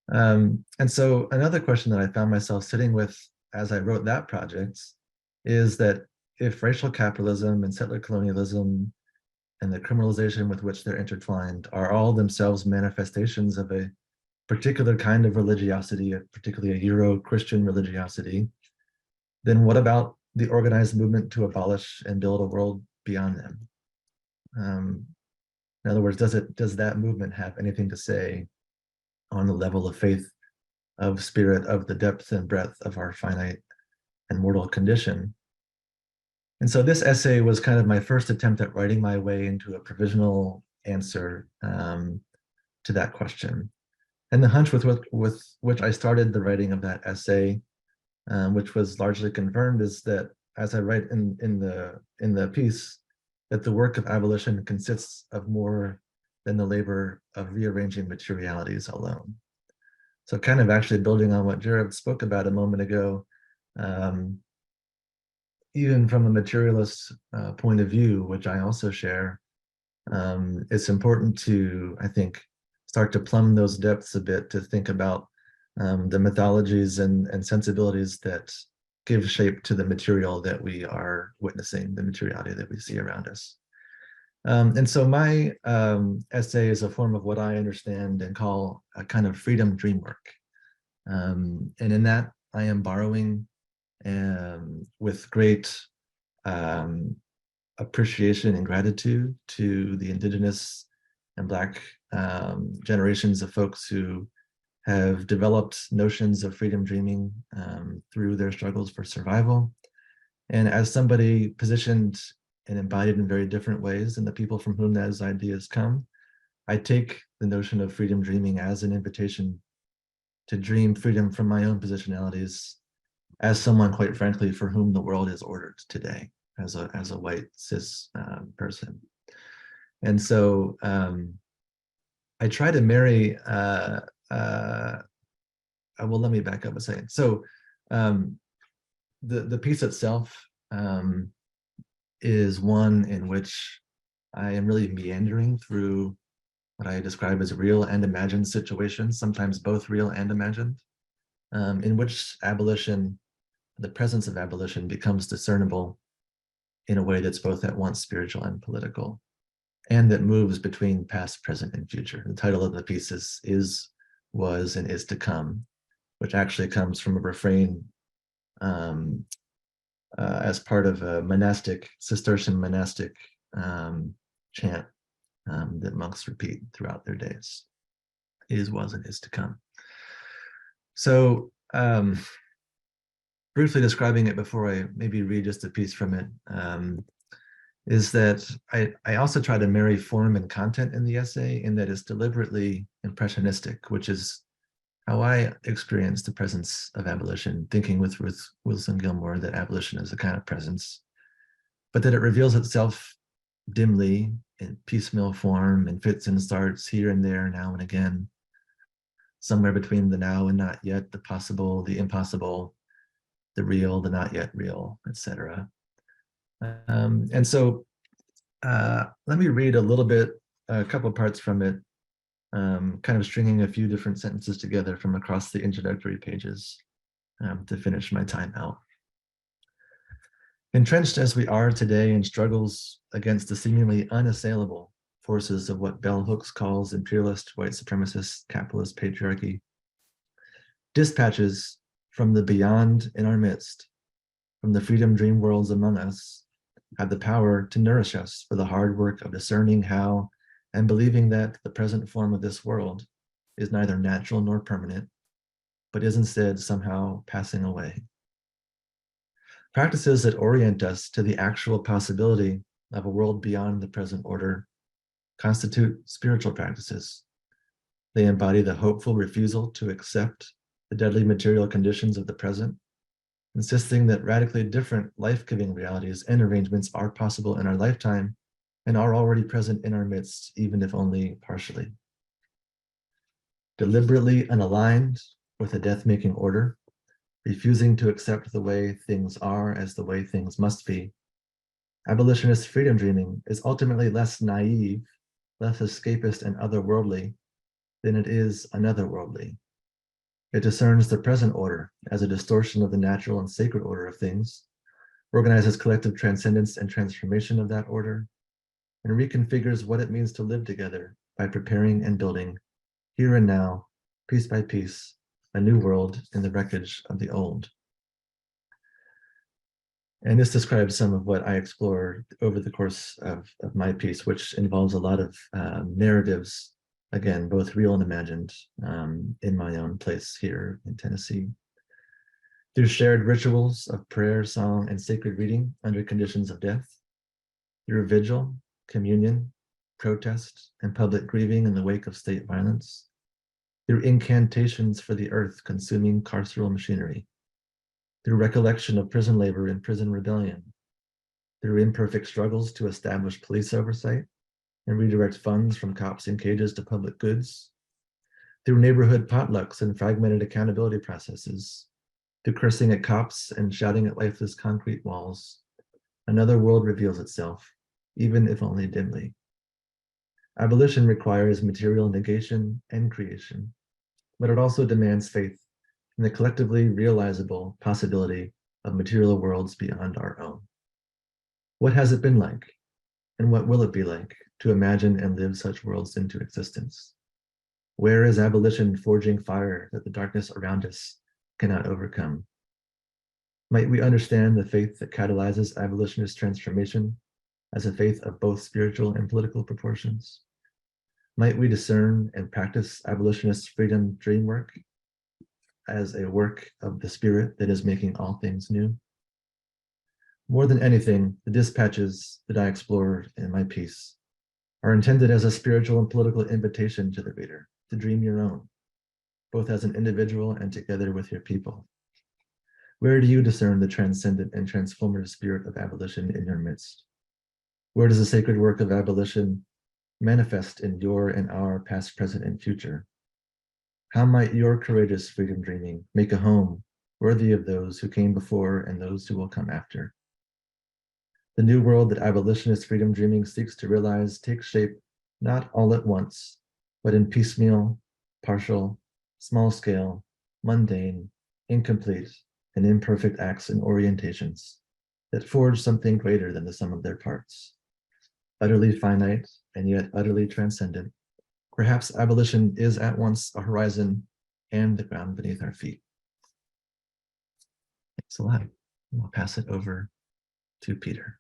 And so another question that I found myself sitting with as I wrote that project is that if racial capitalism and settler colonialism and the criminalization with which they're intertwined are all themselves manifestations of a particular kind of religiosity, particularly a Euro-Christian religiosity, then what about the organized movement to abolish and build a world beyond them? In other words, does that movement have anything to say on the level of faith, of spirit, of the depth and breadth of our finite and mortal condition? And so this essay was kind of my first attempt at writing my way into a provisional answer to that question. And the hunch with which I started the writing of that essay, which was largely confirmed, is that, as I write in the piece, that the work of abolition consists of more than the labor of rearranging materialities alone. So kind of actually building on what Jared spoke about a moment ago, even from a materialist point of view, which I also share, it's important to, I think, start to plumb those depths a bit, to think about the mythologies and sensibilities that give shape to the material that we are witnessing, the materiality that we see around us. And so my essay is a form of what I understand and call a kind of freedom dream work. And in that, I am borrowing with great appreciation and gratitude to the Indigenous and Black generations of folks who have developed notions of freedom dreaming through their struggles for survival. And as somebody positioned and embodied in very different ways than the people from whom those ideas come, I take the notion of freedom dreaming as an invitation to dream freedom from my own positionalities as someone, quite frankly, for whom the world is ordered today as a white cis person. And so I try to marry, well, let me back up a second. So the piece itself is one in which I am really meandering through what I describe as real and imagined situations, sometimes both real and imagined, in which abolition, the presence of abolition, becomes discernible in a way that's both at once spiritual and political, and that moves between past, present, and future. The title of the piece is, was, and is to come, which actually comes from a refrain as part of a monastic, Cistercian monastic chant that monks repeat throughout their days. Is, was, and is to come. So briefly describing it before I maybe read just a piece from it, is that I also try to marry form and content in the essay, in that it's deliberately impressionistic, which is how I experience the presence of abolition, thinking with Ruth Wilson Gilmore that abolition is a kind of presence, but that it reveals itself dimly in piecemeal form and fits and starts here and there, now and again, somewhere between the now and not yet, the possible, the impossible, the real, the not yet real, etc. And so let me read a little bit, a couple of parts from it, kind of stringing a few different sentences together from across the introductory pages to finish my time out. Entrenched as we are today in struggles against the seemingly unassailable forces of what Bell Hooks calls imperialist, white supremacist, capitalist patriarchy, dispatches from the beyond in our midst, from the freedom dream worlds among us, have the power to nourish us for the hard work of discerning how and believing that the present form of this world is neither natural nor permanent, but is instead somehow passing away. Practices that orient us to the actual possibility of a world beyond the present order constitute spiritual practices. They embody the hopeful refusal to accept the deadly material conditions of the present, insisting that radically different life-giving realities and arrangements are possible in our lifetime and are already present in our midst, even if only partially. Deliberately unaligned with a death-making order, refusing to accept the way things are as the way things must be, abolitionist freedom dreaming is ultimately less naive, less escapist and otherworldly than it is anotherworldly. It discerns the present order as a distortion of the natural and sacred order of things, organizes collective transcendence and transformation of that order, and reconfigures what it means to live together by preparing and building, here and now, piece by piece, a new world in the wreckage of the old. And this describes some of what I explore over the course of my piece, which involves a lot of narratives, again, both real and imagined, in my own place here in Tennessee. Through shared rituals of prayer, song, and sacred reading under conditions of death, through vigil, communion, protest, and public grieving in the wake of state violence, through incantations for the earth consuming carceral machinery, through recollection of prison labor and prison rebellion, through imperfect struggles to establish police oversight and redirect funds from cops in cages to public goods, through neighborhood potlucks and fragmented accountability processes, through cursing at cops and shouting at lifeless concrete walls, another world reveals itself, even if only dimly. Abolition requires material negation and creation, but it also demands faith and the collectively realizable possibility of material worlds beyond our own. What has it been like, and what will it be like to imagine and live such worlds into existence? Where is abolition forging fire that the darkness around us cannot overcome? Might we understand the faith that catalyzes abolitionist transformation as a faith of both spiritual and political proportions? Might we discern and practice abolitionist freedom dream work as a work of the spirit that is making all things new? More than anything, the dispatches that I explore in my piece are intended as a spiritual and political invitation to the reader to dream your own, both as an individual and together with your people. Where do you discern the transcendent and transformative spirit of abolition in your midst? Where does the sacred work of abolition manifest in your and our past, present, and future? How might your courageous freedom dreaming make a home worthy of those who came before and those who will come after? The new world that abolitionist freedom dreaming seeks to realize takes shape not all at once, but in piecemeal, partial, small scale, mundane, incomplete, and imperfect acts and orientations that forge something greater than the sum of their parts. Utterly finite and yet utterly transcendent, perhaps abolition is at once a horizon and the ground beneath our feet. Thanks a lot. I'll pass it over to Peter.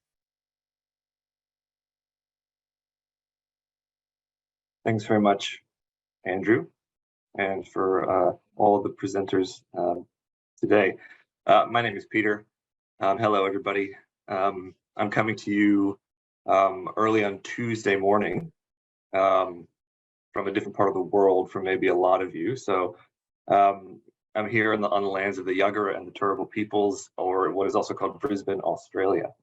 Thanks very much, Andrew, and for all of the presenters today. My name is Peter. Hello, everybody. I'm coming to you early on Tuesday morning from a different part of the world from maybe a lot of you. So I'm here on the lands of the Yagara and the Turrbal peoples, or what is also called Brisbane, Australia.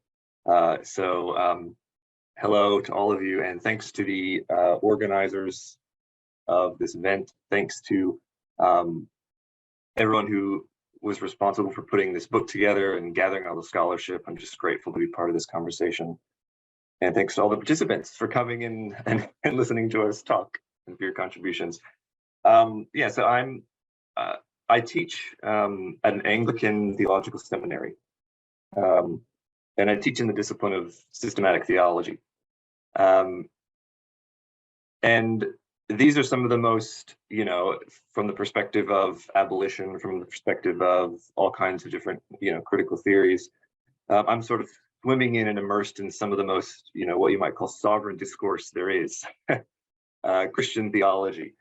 Hello to all of you, and thanks to the organizers of this event. Thanks to everyone who was responsible for putting this book together and gathering all the scholarship. I'm just grateful to be part of this conversation. And thanks to all the participants for coming in and listening to us talk and for your contributions. So I teach at an Anglican theological seminary. And I teach in the discipline of systematic theology. And these are some of the most, from the perspective of abolition, from the perspective of all kinds of different, critical theories, I'm sort of swimming in and immersed in some of the most, what you might call sovereign discourse there is, Christian theology.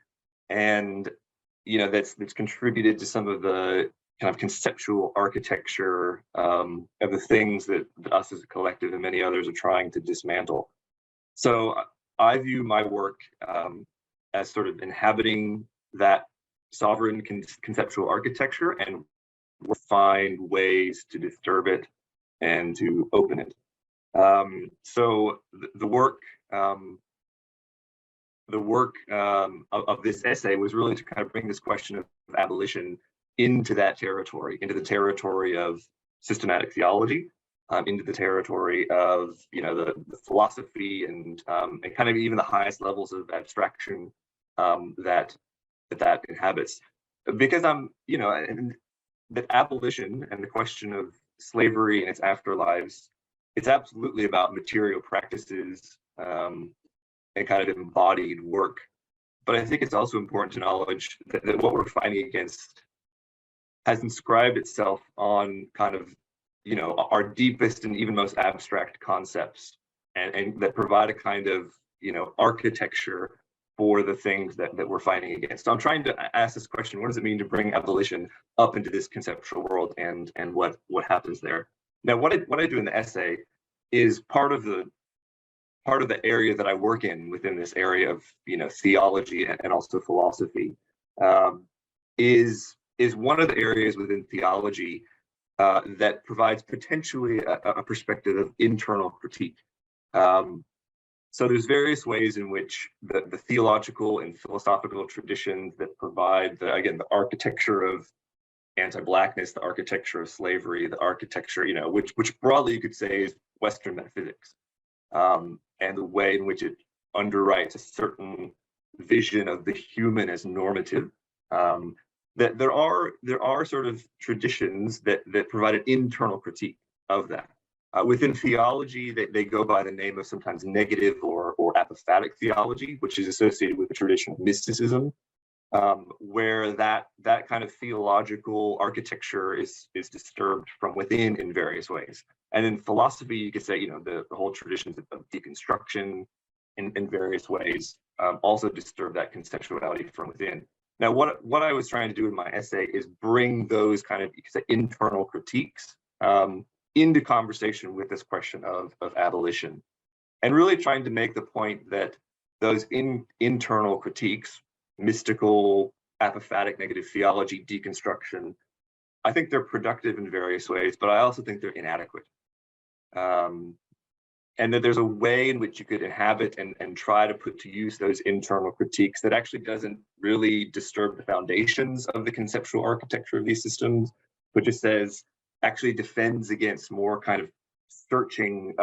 And, that's contributed to some of the kind of conceptual architecture of the things that us as a collective and many others are trying to dismantle. So I view my work as sort of inhabiting that sovereign conceptual architecture and find ways to disturb it and to open it. So the work of this essay was really to kind of bring this question of abolition into that territory, into the territory of systematic theology, into the territory of the philosophy and kind of even the highest levels of abstraction that inhabits. Because that abolition and the question of slavery and its afterlives, it's absolutely about material practices and kind of embodied work. But I think it's also important to acknowledge that what we're fighting against has inscribed itself on kind of, our deepest and even most abstract concepts, and that provide a kind of, architecture for the things that we're fighting against. So I'm trying to ask this question: what does it mean to bring abolition up into this conceptual world, and what happens there? Now, what I do in the essay is part of the area that I work in within this area of theology and also philosophy is one of the areas within theology that provides potentially a perspective of internal critique. So there's various ways in which the theological and philosophical traditions that provide the architecture of anti-Blackness, the architecture of slavery, the architecture, which broadly you could say is Western metaphysics, and the way in which it underwrites a certain vision of the human as normative, that there are sort of traditions that provide an internal critique of that. Within theology, they go by the name of sometimes negative or apophatic theology, which is associated with the tradition of mysticism, where that kind of theological architecture is disturbed from within in various ways. And in philosophy, you could say, you know, the whole traditions of deconstruction in various ways also disturb that conceptuality from within. Now, what I was trying to do in my essay is bring those kind of, you could say, internal critiques into conversation with this question of abolition, and really trying to make the point that those internal critiques, mystical, apophatic, negative theology, deconstruction, I think they're productive in various ways, but I also think they're inadequate. And that there's a way in which you could inhabit and try to put to use those internal critiques that actually doesn't really disturb the foundations of the conceptual architecture of these systems, but just says, actually defends against more kind of searching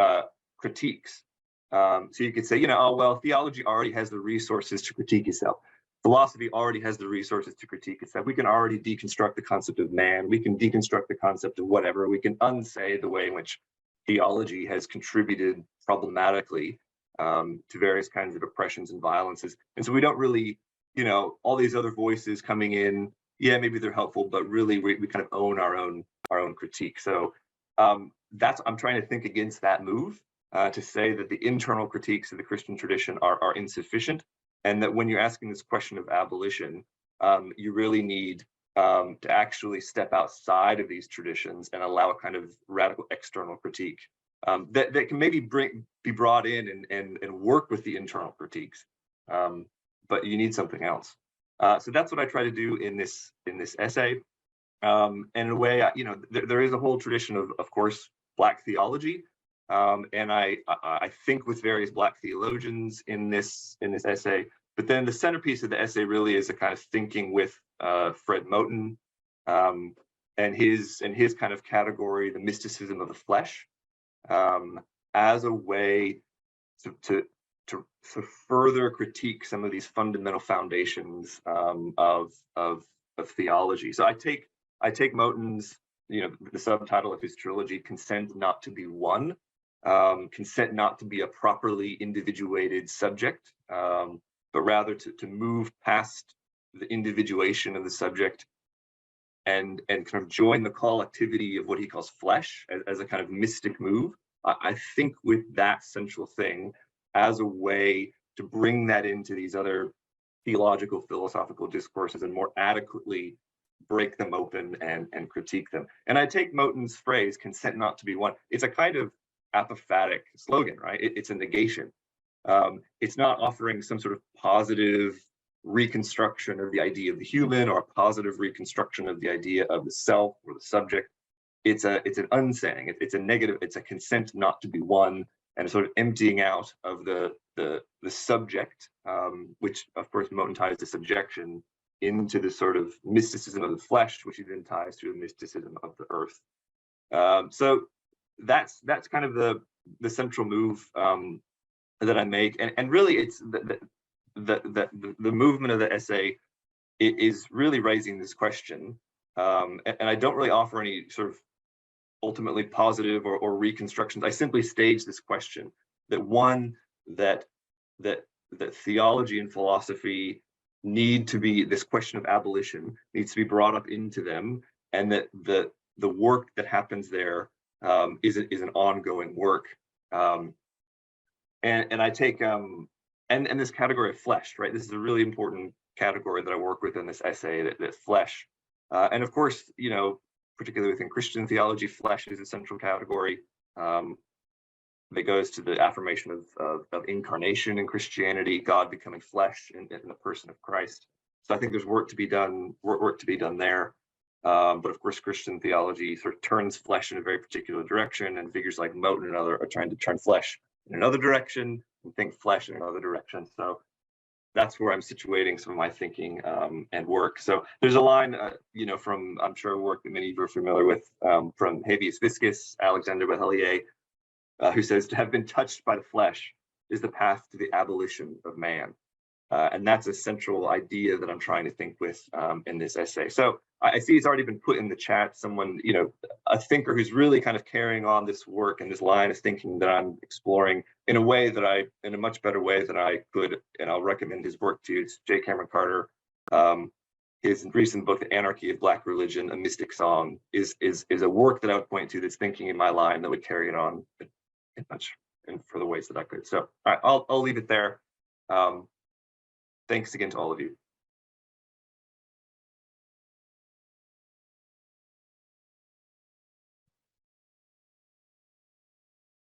critiques. So you could say, you know, oh, well, theology already has the resources to critique itself. Philosophy already has the resources to critique itself. We can already deconstruct the concept of man. We can deconstruct the concept of whatever. We can unsay the way in which theology has contributed problematically to various kinds of oppressions and violences. And so we don't really, you know, all these other voices coming in, yeah, maybe they're helpful, but really we kind of own our own critique. So I'm trying to think against that move to say that the internal critiques of the Christian tradition are insufficient, and that when you're asking this question of abolition, you really need to actually step outside of these traditions and allow a kind of radical external critique that can maybe be brought in and work with the internal critiques, but you need something else. So that's what I try to do in this essay. And in a way, you know, there is a whole tradition of course, Black theology, and I think with various Black theologians in this essay. But then the centerpiece of the essay really is a kind of thinking with Fred Moten and his kind of category, the mysticism of the flesh, as a way to further critique some of these fundamental foundations of theology. So I take Moten's, you know, the subtitle of his trilogy, Consent Not to Be One, consent not to be a properly individuated subject, but rather to move past the individuation of the subject and kind of join the collectivity of what he calls flesh as a kind of mystic move. I think with that central thing as a way to bring that into these other theological, philosophical discourses and more adequately break them open and critique them. And I take Moten's phrase, consent not to be one. It's a kind of apophatic slogan, right? It's a negation. It's not offering some sort of positive reconstruction of the idea of the human or a positive reconstruction of the idea of the self or the subject. It's an unsaying. It's a negative. It's a consent not to be one, and a sort of emptying out of the subject, which of course Moten ties to subjection, into the sort of mysticism of the flesh, which he then ties to the mysticism of the earth. So that's kind of the central move that I make, and really it's the movement of the essay is really raising this question, and I don't really offer any sort of ultimately positive or reconstructions. I simply stage this question that theology and philosophy need to be, this question of abolition needs to be brought up into them, and that the work that happens there is an ongoing work. And I take and this category of flesh, right? This is a really important category that I work with in this essay, that flesh. And of course, you know, particularly within Christian theology, flesh is a central category that goes to the affirmation of incarnation in Christianity, God becoming flesh in the person of Christ. So I think there's work to be done there. But of course, Christian theology sort of turns flesh in a very particular direction, and figures like Moten and other are trying to turn flesh in another direction and think flesh in another direction. So that's where I'm situating some of my thinking and work. So there's a line, you know, from, I'm sure, a work that many of you are familiar with, from Habeas Viscus, Alexander Behelier, who says, "To have been touched by the flesh is the path to the abolition of man." And that's a central idea that I'm trying to think with in this essay. So I see it's already been put in the chat, someone, a thinker who's really kind of carrying on this work and this line of thinking that I'm exploring in a way that in a much better way than I could, and I'll recommend his work to you. It's J. Cameron Carter. His recent book, The Anarchy of Black Religion, A Mystic Song, is a work that I would point to that's thinking in my line that would carry it on in much and for the ways that I could. So all right, I'll leave it there. Thanks again to all of you.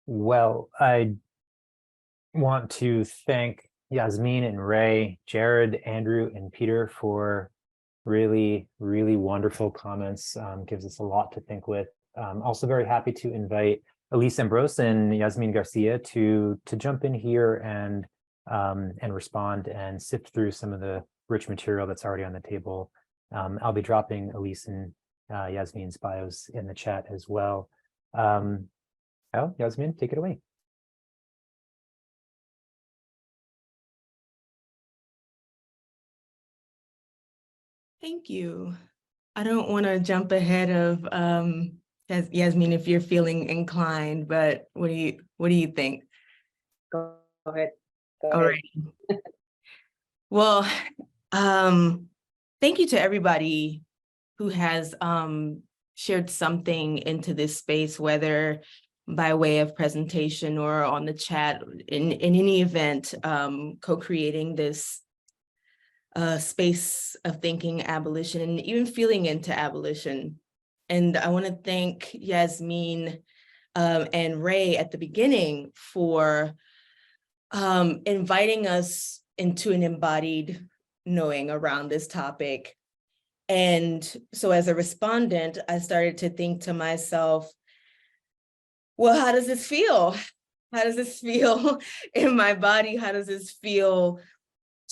Well, I want to thank Yasmin and Ray, Jared, Andrew, and Peter for really, really wonderful comments. Gives us a lot to think with. Also very happy to invite Elise Ambrose and Yasmin Garcia to jump in here and respond and sift through some of the rich material that's already on the table. I'll be dropping Elise and Yasmin's bios in the chat as well. Yasmin, take it away. Thank you. I don't want to jump ahead of Yasmin if you're feeling inclined, but what do you think? Go ahead. All right. Well, thank you to everybody who has shared something into this space, whether by way of presentation or on the chat. In any event, co-creating this space of thinking abolition and even feeling into abolition. And I want to thank Yasmin and Ray at the beginning for inviting us into an embodied knowing around this topic. And so as a respondent, I started to think to myself, well, how does this feel? How does this feel in my body? How does this feel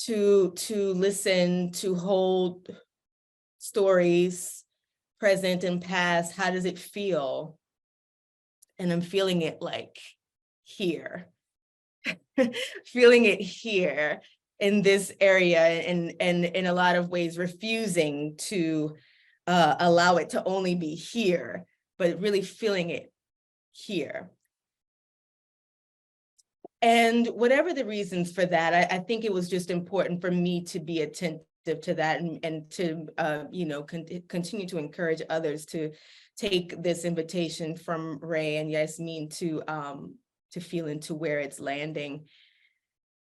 to listen, to hold stories, present and past? How does it feel? And I'm feeling it like here, feeling it here in this area, and in a lot of ways refusing to allow it to only be here, but really feeling it here. And whatever the reasons for that, I think it was just important for me to be attentive to that and to continue to encourage others to take this invitation from Ray and Yasmin to feel into where it's landing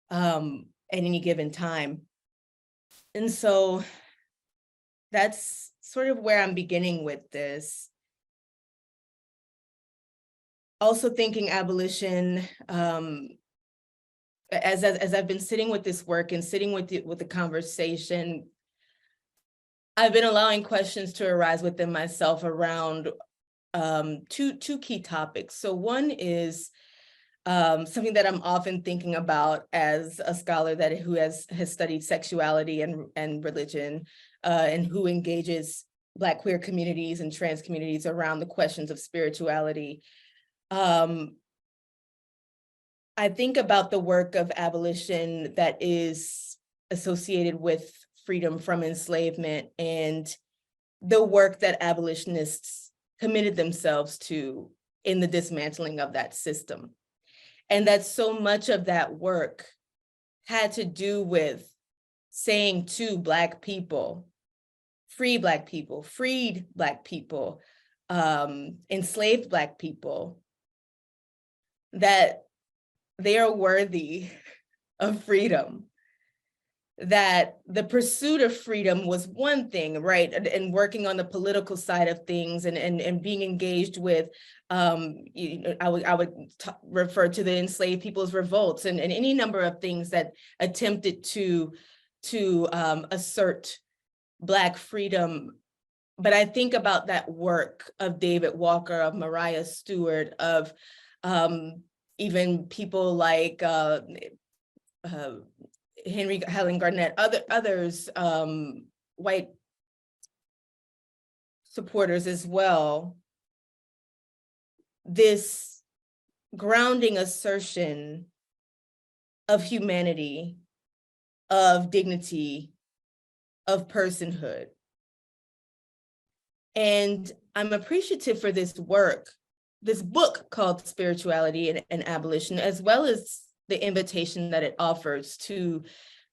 at any given time. And so that's sort of where I'm beginning with this. Also thinking abolition, as I've been sitting with this work and sitting with the conversation, I've been allowing questions to arise within myself around two key topics. So one is something that I'm often thinking about as a scholar who has studied sexuality and religion, and who engages Black queer communities and trans communities around the questions of spirituality. I think about the work of abolition that is associated with freedom from enslavement and the work that abolitionists committed themselves to in the dismantling of that system. And that so much of that work had to do with saying to Black people, free Black people, freed Black people, enslaved Black people, that they are worthy of freedom, that the pursuit of freedom was one thing, right? And working on the political side of things and being engaged with, I would refer to the enslaved people's revolts and any number of things that attempted to assert Black freedom. But I think about that work of David Walker, of Mariah Stewart, of even people like Henry Helen Garnett, others, white supporters as well. This grounding assertion of humanity, of dignity, of personhood. And I'm appreciative for this work, this book called Spirituality and Abolition, as well as the invitation that it offers to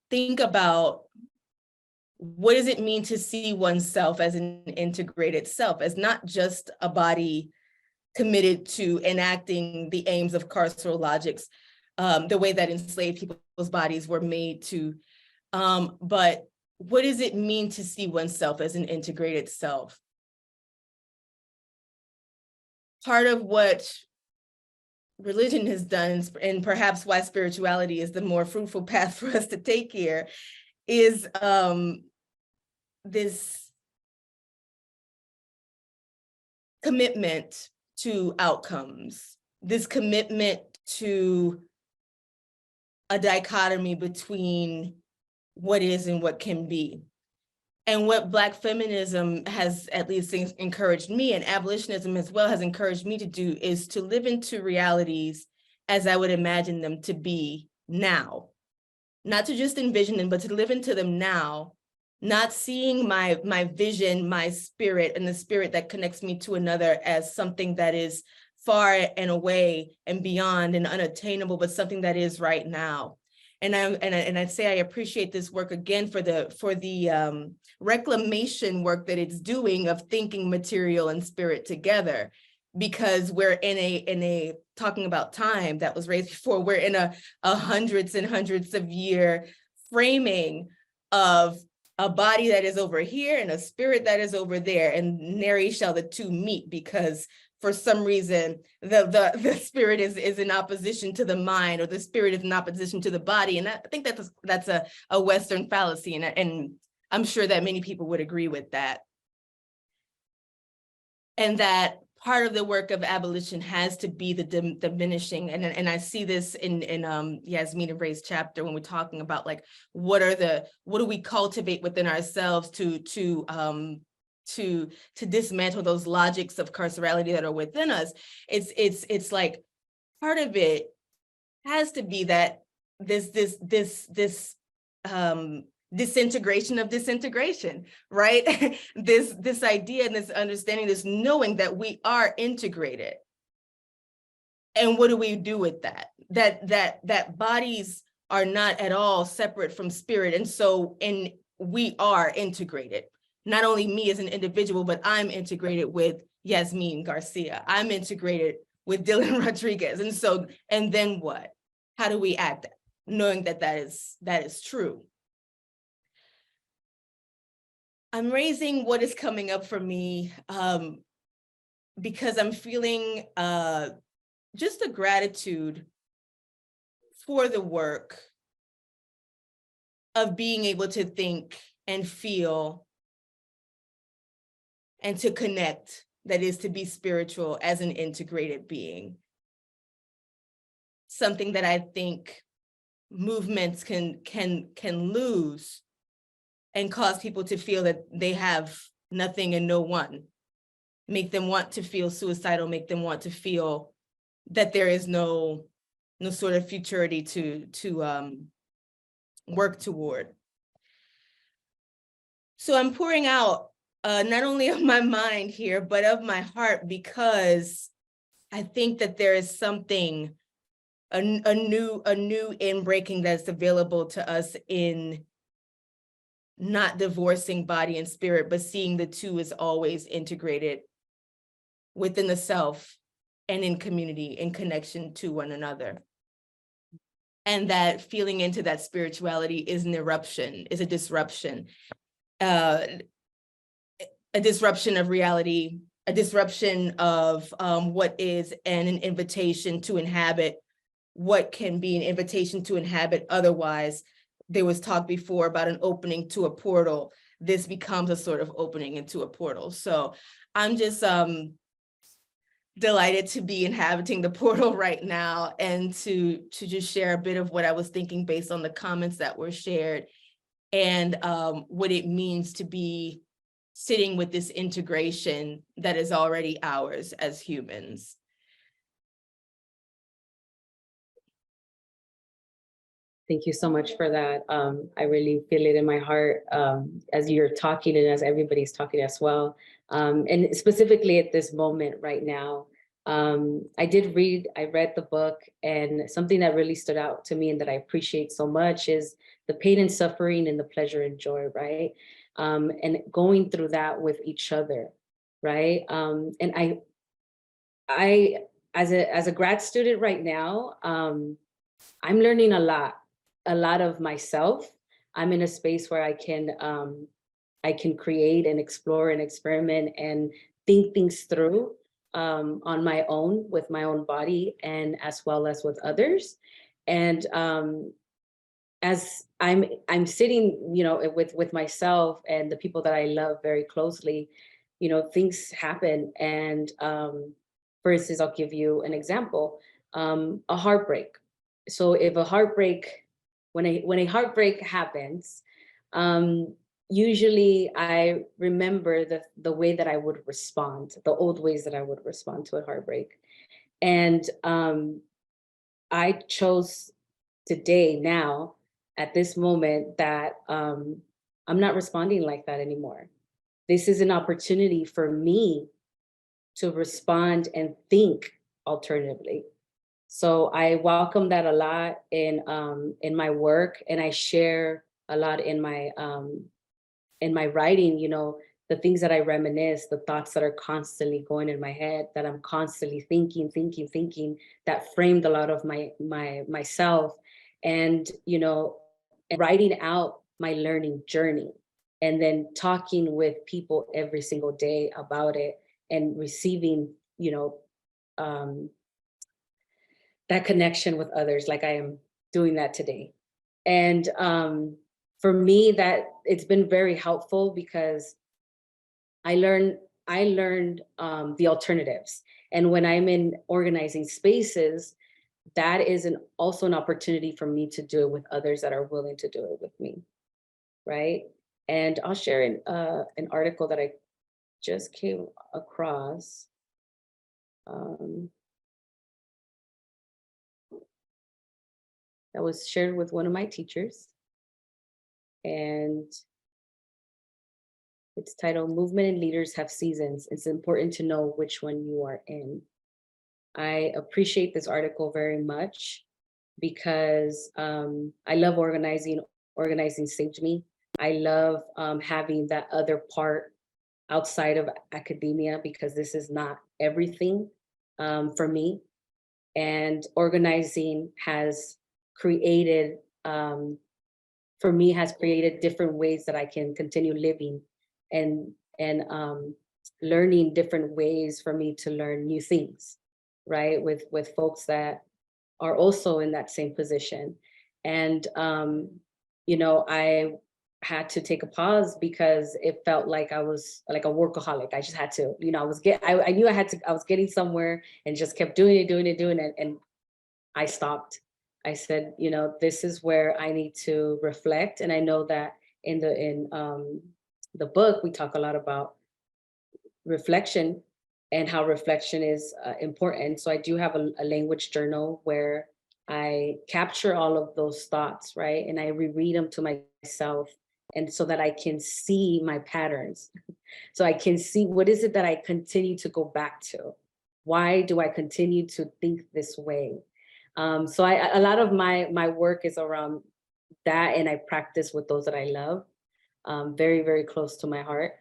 think about what does it mean to see oneself as an integrated self, as not just a body committed to enacting the aims of carceral logics, the way that enslaved people's bodies were made to, but what does it mean to see oneself as an integrated self? Part of what religion has done, and perhaps why spirituality is the more fruitful path for us to take here, is this commitment to outcomes, this commitment to a dichotomy between what is and what can be. And what Black feminism has at least encouraged me, and abolitionism as well has encouraged me to do, is to live into realities as I would imagine them to be now. Not to just envision them, but to live into them now, not seeing my vision, my spirit, and the spirit that connects me to another as something that is far and away and beyond and unattainable, but something that is right now. And I'd say I appreciate this work again for the reclamation work that it's doing of thinking material and spirit together, because we're in a talking about time that was raised before, we're in a hundreds and hundreds of year framing of a body that is over here and a spirit that is over there, and nary shall the two meet, because for some reason, the spirit is in opposition to the mind, or the spirit is in opposition to the body. And I think that's a Western fallacy. And I'm sure that many people would agree with that. And that part of the work of abolition has to be the diminishing. And I see this in Yasmin and Ray's chapter when we're talking about like, what do we cultivate within ourselves to dismantle those logics of carcerality that are within us. It's like part of it has to be that this disintegration of disintegration, right? this idea and this understanding, this knowing that we are integrated. And what do we do with that? That bodies are not at all separate from spirit, and we are integrated. Not only me as an individual, but I'm integrated with Yasmin Garcia. I'm integrated with Dylan Rodriguez. And then what? How do we act knowing that is true? I'm raising what is coming up for me because I'm feeling just a gratitude for the work of being able to think and feel and to connect, that is to be spiritual as an integrated being. Something that I think movements can lose and cause people to feel that they have nothing and no one. Make them want to feel suicidal, make them want to feel that there is no sort of futurity to work toward. So I'm pouring out not only of my mind here, but of my heart, because I think that there is something, a new inbreaking that's available to us in not divorcing body and spirit, but seeing the two as always integrated within the self and in community, in connection to one another. And that feeling into that spirituality is an eruption, is a disruption. A disruption of reality, a disruption of what is, and an invitation to inhabit what can be an invitation to inhabit otherwise. There was talk before about an opening to a portal. This becomes a sort of opening into a portal. So I'm just delighted to be inhabiting the portal right now, and to just share a bit of what I was thinking based on the comments that were shared, and what it means to be sitting with this integration that is already ours as humans. Thank you so much for that. I really feel it in my heart as you're talking and as everybody's talking as well. And specifically at this moment right now, I read the book, and something that really stood out to me and that I appreciate so much is the pain and suffering and the pleasure and joy, right? And going through that with each other, right? And I as a grad student right now, I'm learning a lot of myself. I'm in a space where I can create and explore and experiment and think things through on my own with my own body and as well as with others. And as I'm sitting, with myself and the people that I love very closely, things happen. And for instance, I'll give you an example, a heartbreak. So if a heartbreak, when a heartbreak happens, usually I remember the way that I would respond, the old ways that I would respond to a heartbreak. And I chose today, now, at this moment, that I'm not responding like that anymore. This is an opportunity for me to respond and think alternatively. So I welcome that a lot in my work, and I share a lot in my writing, the things that I reminisce, the thoughts that are constantly going in my head, that I'm constantly thinking, that framed a lot of myself, and writing out my learning journey, and then talking with people every single day about it, and receiving, that connection with others, like I am doing that today. And for me, that it's been very helpful because I learned the alternatives. And when I'm in organizing spaces, that is also an opportunity for me to do it with others that are willing to do it with me, right? And I'll share an article that I just came across. That was shared with one of my teachers. And it's titled "Movement and Leaders Have Seasons. It's important to know which one you are in." I appreciate this article very much because I love organizing. Organizing saved me. I love having that other part outside of academia, because this is not everything for me. And organizing has created, for me, has created different ways that I can continue living and learning different ways for me to learn new things, right? With folks that are also in that same position. And, I had to take a pause because it felt like I was like a workaholic. I just had to, I knew I was getting somewhere and just kept doing it. And I stopped. I said, this is where I need to reflect. And I know that in the book, we talk a lot about reflection and how reflection is important. So I do have a language journal where I capture all of those thoughts, right? And I reread them to myself, and so that I can see my patterns. So I can see, what is it that I continue to go back to? Why do I continue to think this way? So a lot of my work is around that, and I practice with those that I love, very, very close to my heart,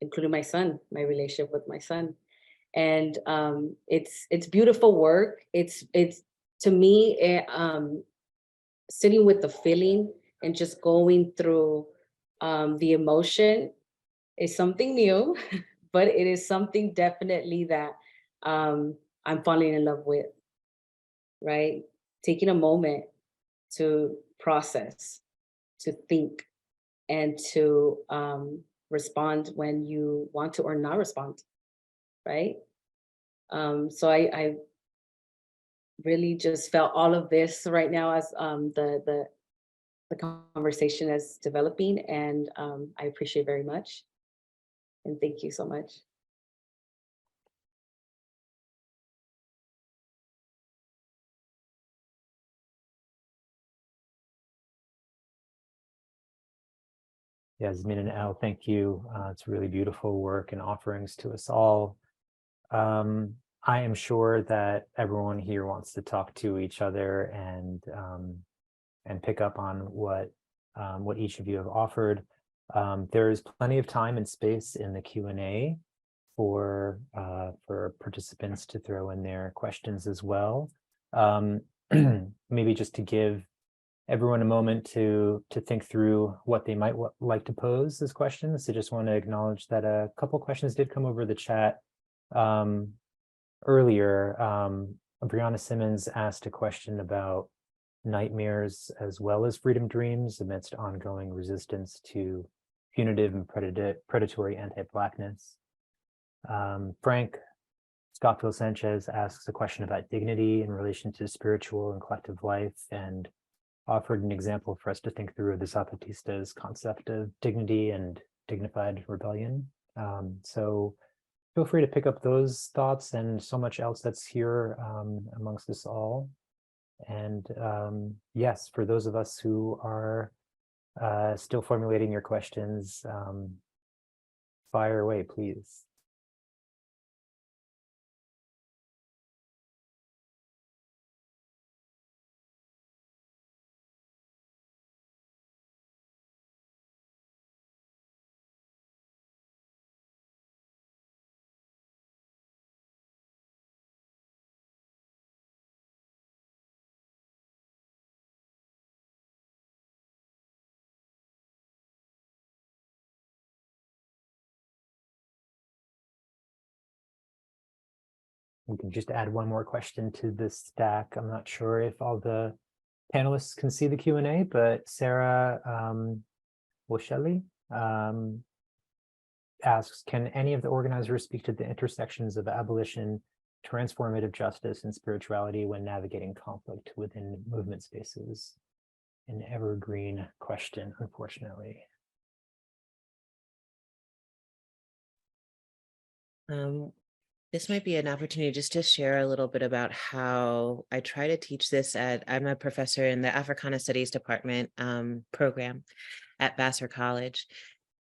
including my son, my relationship with my son. And it's beautiful work. It's to me, sitting with the feeling and just going through the emotion is something new, but it is something definitely that I'm falling in love with, right? Taking a moment to process, to think, and to respond when you want to or not respond, right? So I really just felt all of this right now as the conversation is developing, and I appreciate very much. And thank you so much. Yasmin and Elle, thank you. It's really beautiful work and offerings to us all. I am sure that everyone here wants to talk to each other and pick up on what each of you have offered. There is plenty of time and space in the Q&A for participants to throw in their questions as well. Maybe just to give everyone a moment to think through what they might like to pose as questions. I just want to acknowledge that a couple questions did come over the chat earlier. Brianna Simmons asked a question about nightmares as well as freedom dreams amidst ongoing resistance to punitive and predatory anti-Blackness. Frank Scottfield Sanchez asks a question about dignity in relation to spiritual and collective life, and offered an example for us to think through of the Zapatistas' concept of dignity and dignified rebellion. So feel free to pick up those thoughts and so much else that's here amongst us all. And yes, for those of us who are still formulating your questions, fire away, please. We can just add one more question to this stack. I'm not sure if all the panelists can see the Q&A, but Sarah Woshelli asks, can any of the organizers speak to the intersections of abolition, transformative justice, and spirituality when navigating conflict within movement spaces? An evergreen question, unfortunately. This might be an opportunity just to share a little bit about how I try to teach this I'm a professor in the Africana Studies Department program at Vassar College.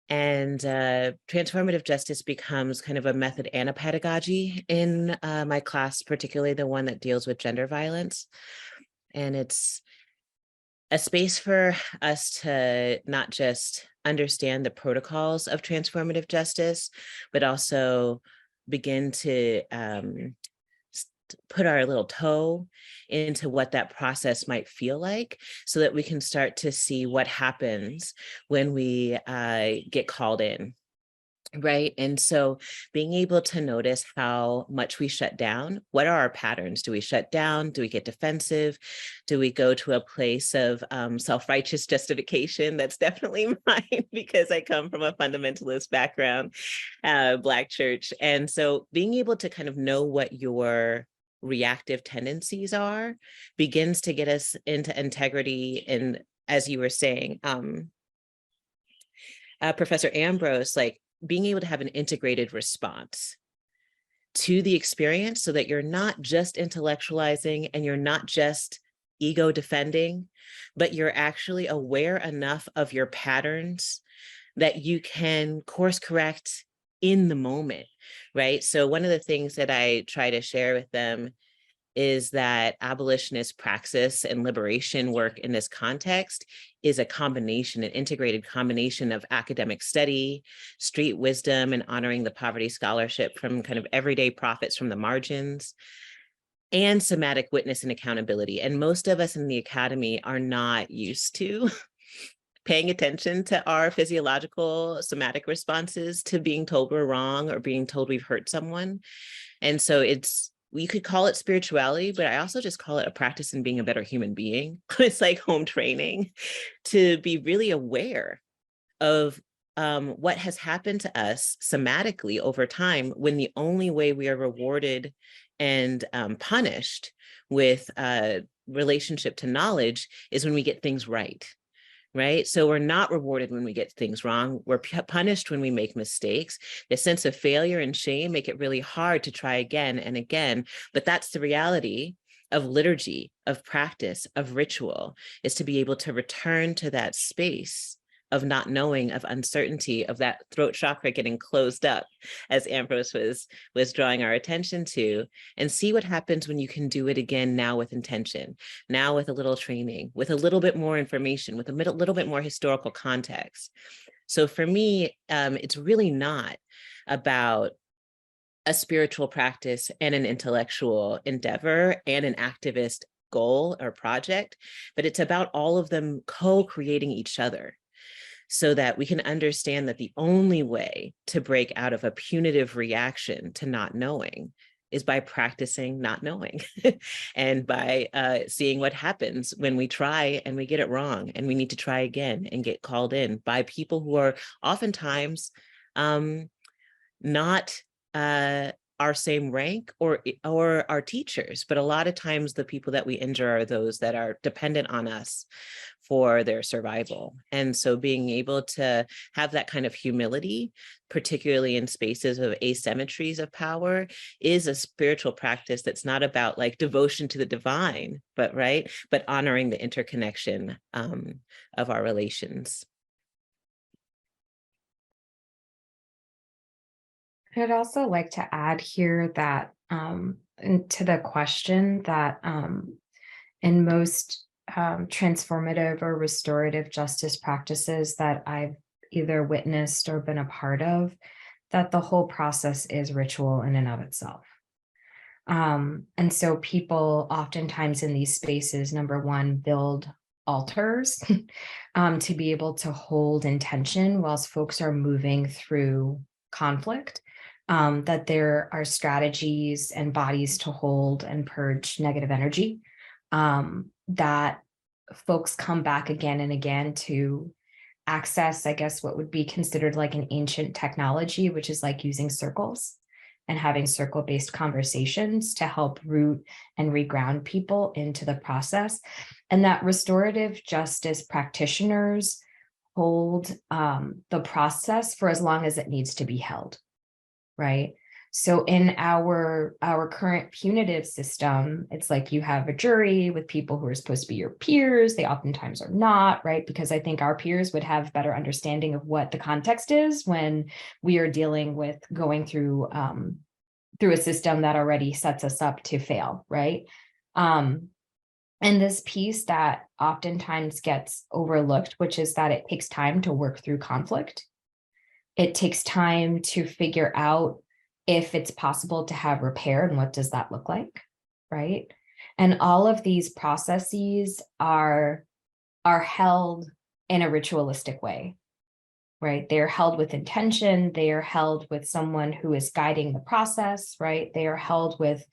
And transformative justice becomes kind of a method and a pedagogy in my class, particularly the one that deals with gender violence. And it's a space for us to not just understand the protocols of transformative justice, but also begin to put our little toe into what that process might feel like, so that we can start to see what happens when we get called in, right? And so being able to notice how much we shut down. What are our patterns? Do we shut down? Do we get defensive? Do we go to a place of self-righteous justification? That's definitely mine, because I come from a fundamentalist background, Black church. And so being able to kind of know what your reactive tendencies are begins to get us into integrity. And as you were saying, Professor Ambrose, like, being able to have an integrated response to the experience, so that you're not just intellectualizing and you're not just ego defending, but you're actually aware enough of your patterns that you can course correct in the moment, right? So one of the things that I try to share with them is that abolitionist praxis and liberation work in this context is a combination, an integrated combination of academic study, street wisdom, and honoring the poverty scholarship from kind of everyday prophets from the margins, and somatic witness and accountability. And most of us in the academy are not used to paying attention to our physiological somatic responses to being told we're wrong or being told we've hurt someone. And so we could call it spirituality, but I also just call it a practice in being a better human being. It's like home training to be really aware of what has happened to us somatically over time, when the only way we are rewarded and punished with relationship to knowledge is when we get things right. Right? So we're not rewarded when we get things wrong. We're punished when we make mistakes. The sense of failure and shame make it really hard to try again and again. But that's the reality of liturgy, of practice, of ritual, is to be able to return to that space of not knowing, of uncertainty, of that throat chakra getting closed up, as Ambrose was drawing our attention to, and see what happens when you can do it again now with intention, now with a little training, with a little bit more information, with a little bit more historical context. So for me, it's really not about a spiritual practice and an intellectual endeavor and an activist goal or project, but it's about all of them co-creating each other, so that we can understand that the only way to break out of a punitive reaction to not knowing is by practicing not knowing and by seeing what happens when we try and we get it wrong and we need to try again and get called in by people who are oftentimes not our same rank or our teachers, but a lot of times the people that we injure are those that are dependent on us for their survival. And so being able to have that kind of humility, particularly in spaces of asymmetries of power, is a spiritual practice that's not about like devotion to the divine, but honoring the interconnection of our relations. I'd also like to add here that to the question that in most transformative or restorative justice practices that I've either witnessed or been a part of, that the whole process is ritual in and of itself. And so people oftentimes in these spaces, number one, build altars to be able to hold intention whilst folks are moving through conflict. That there are strategies and bodies to hold and purge negative energy, that folks come back again and again to access, I guess, what would be considered like an ancient technology, which is like using circles and having circle-based conversations to help root and reground people into the process. And that restorative justice practitioners hold the process for as long as it needs to be held. Right. So in our current punitive system, it's like you have a jury with people who are supposed to be your peers. They oftentimes are not, right? Because I think our peers would have better understanding of what the context is when we are dealing with going through a system that already sets us up to fail, right? And this piece that oftentimes gets overlooked, which is that it takes time to work through conflict. It takes time to figure out if it's possible to have repair and what does that look like, right? And all of these processes are held in a ritualistic way, right? They're held with intention. They are held with someone who is guiding the process, right? They are held with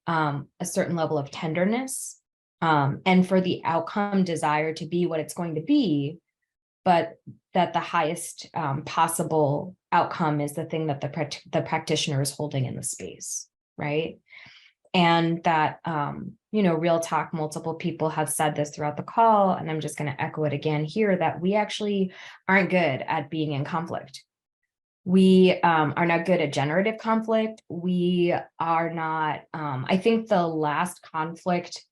a certain level of tenderness and for the outcome desire to be what it's going to be, but that the highest possible outcome is the thing that the practitioner is holding in the space, right? And that, real talk, multiple people have said this throughout the call, and I'm just going to echo it again here, that we actually aren't good at being in conflict. We are not good at generative conflict. We are not, I think the last conflict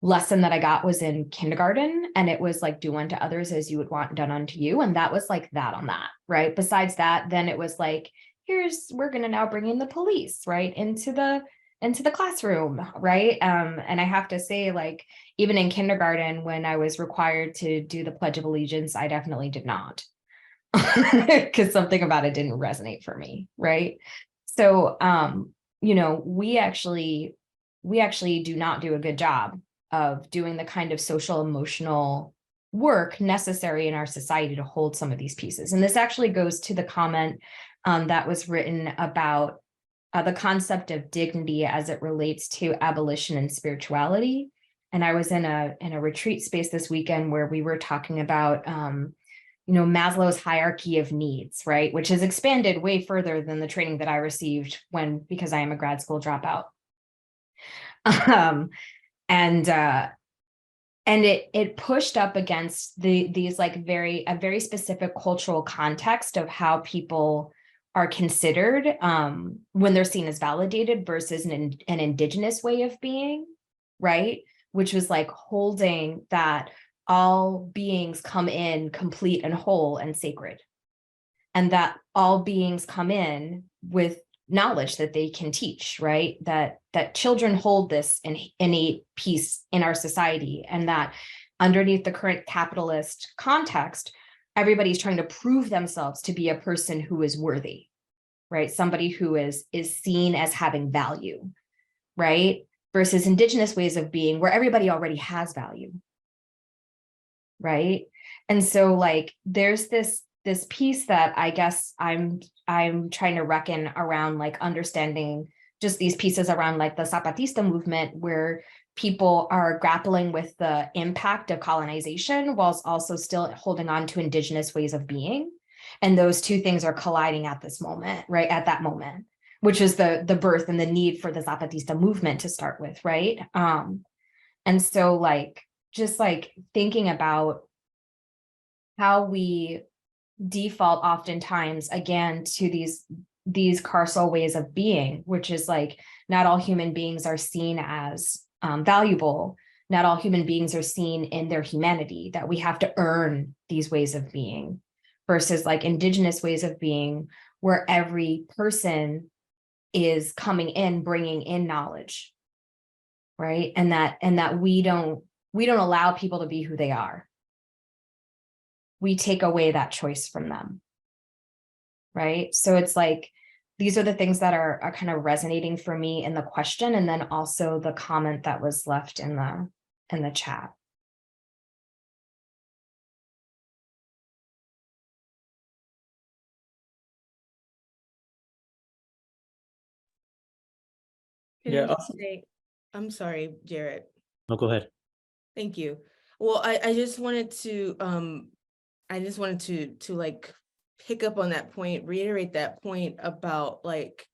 lesson that I got was in kindergarten, and it was like, do unto others as you would want done unto you. And that was like that on that, right? Besides that, then it was like, we're going to now bring in the police, right? Into the classroom, right? And I have to say, like, even in kindergarten, when I was required to do the Pledge of Allegiance, I definitely did not, because something about it didn't resonate for me, right? So, we actually do not do a good job of doing the kind of social emotional work necessary in our society to hold some of these pieces. And this actually goes to the comment that was written about the concept of dignity as it relates to abolition and spirituality. And I was in a retreat space this weekend where we were talking about Maslow's hierarchy of needs, right? Which has expanded way further than the training that I received because I am a grad school dropout. And it pushed up against these like a very specific cultural context of how people are considered when they're seen as validated versus an indigenous way of being, right? Which was like holding that all beings come in complete and whole and sacred, and that all beings come in with knowledge that they can teach, right? That children hold this innate piece in our society, and that underneath the current capitalist context, everybody's trying to prove themselves to be a person who is worthy, right? Somebody who is seen as having value, right? Versus indigenous ways of being where everybody already has value, right? And so like there's this piece that I guess I'm trying to reckon around, like understanding just these pieces around like the Zapatista movement, where people are grappling with the impact of colonization whilst also still holding on to indigenous ways of being. And those two things are colliding at this moment, right? At that moment, which is the birth and the need for the Zapatista movement to start with, right? And so like, just like thinking about how we default oftentimes again to these carceral ways of being, which is like, not all human beings are seen as valuable. Not all human beings are seen in their humanity, that we have to earn these ways of being, versus like indigenous ways of being, where every person is coming in, bringing in knowledge, right? And that we don't allow people to be who they are. We take away that choice from them, right? So it's like, these are the things that are kind of resonating for me in the question, and then also the comment that was left in the chat. Yeah. I'm sorry, Jared. No, go ahead. Thank you. Well, I just wanted to like pick up on that point, reiterate that point about like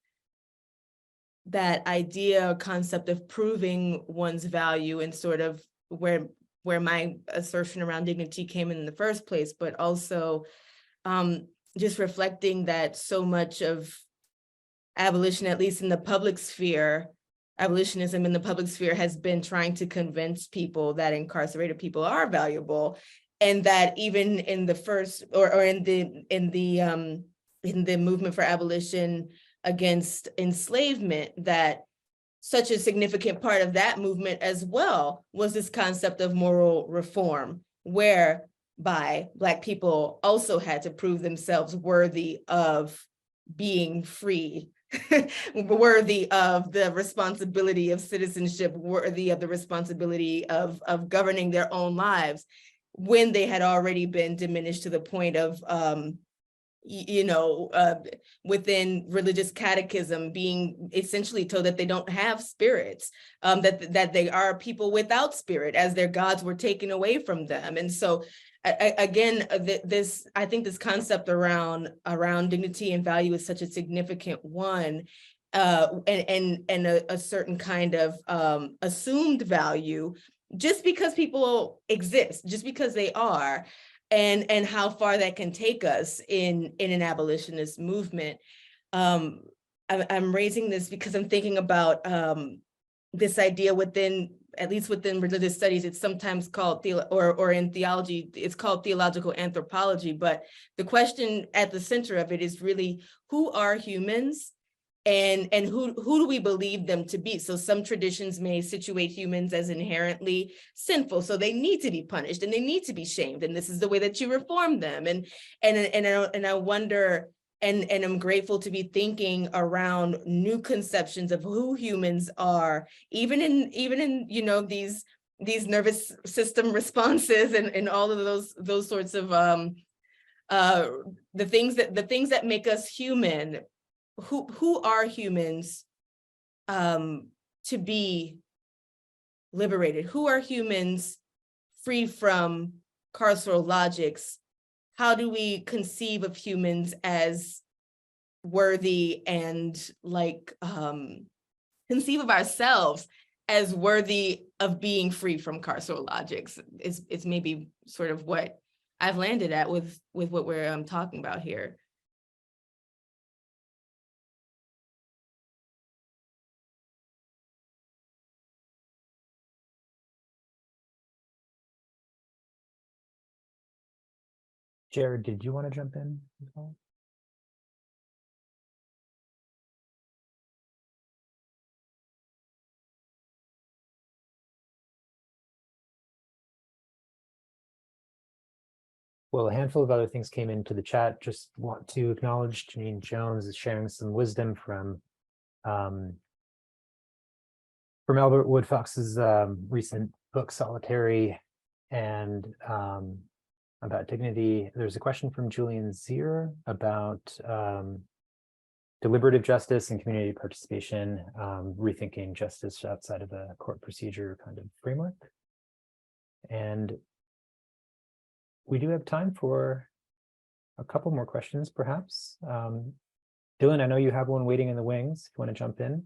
that idea or concept of proving one's value, and sort of where my assertion around dignity came in the first place, but also just reflecting that so much of abolition, at least in the public sphere, abolitionism in the public sphere has been trying to convince people that incarcerated people are valuable, and that even in the first or in the movement for abolition against enslavement, that such a significant part of that movement as well was this concept of moral reform, whereby Black people also had to prove themselves worthy of being free, worthy of the responsibility of citizenship, worthy of the responsibility of governing their own lives, when they had already been diminished to the point of within religious catechism being essentially told that they don't have spirits, that they are people without spirit, as their gods were taken away from them. And so again, I think this concept around dignity and value is such a significant one, and a certain kind of assumed value, just because people exist, just because they are, and how far that can take us in an abolitionist movement. I'm raising this because I'm thinking about this idea within, at least within religious studies, it's sometimes called, or in theology, it's called theological anthropology. But the question at the center of it is really, who are humans? And who do we believe them to be? So some traditions may situate humans as inherently sinful, so they need to be punished and they need to be shamed, and this is the way that you reform them. And I wonder, and I'm grateful to be thinking around new conceptions of who humans are, even in these nervous system responses and all of those sorts of the things that make us human. Who are humans to be liberated? Who are humans free from carceral logics? How do we conceive of humans as worthy, and conceive of ourselves as worthy of being free from carceral logics? It's maybe sort of what I've landed at with what we're talking about here. Jared, did you want to jump in as well? Well, a handful of other things came into the chat. Just want to acknowledge Janine Jones is sharing some wisdom from Albert Woodfox's recent book, Solitary, and about dignity. There's a question from Julian Zier about deliberative justice and community participation, rethinking justice outside of a court procedure kind of framework. And we do have time for a couple more questions, perhaps. Dylan, I know you have one waiting in the wings. If you want to jump in.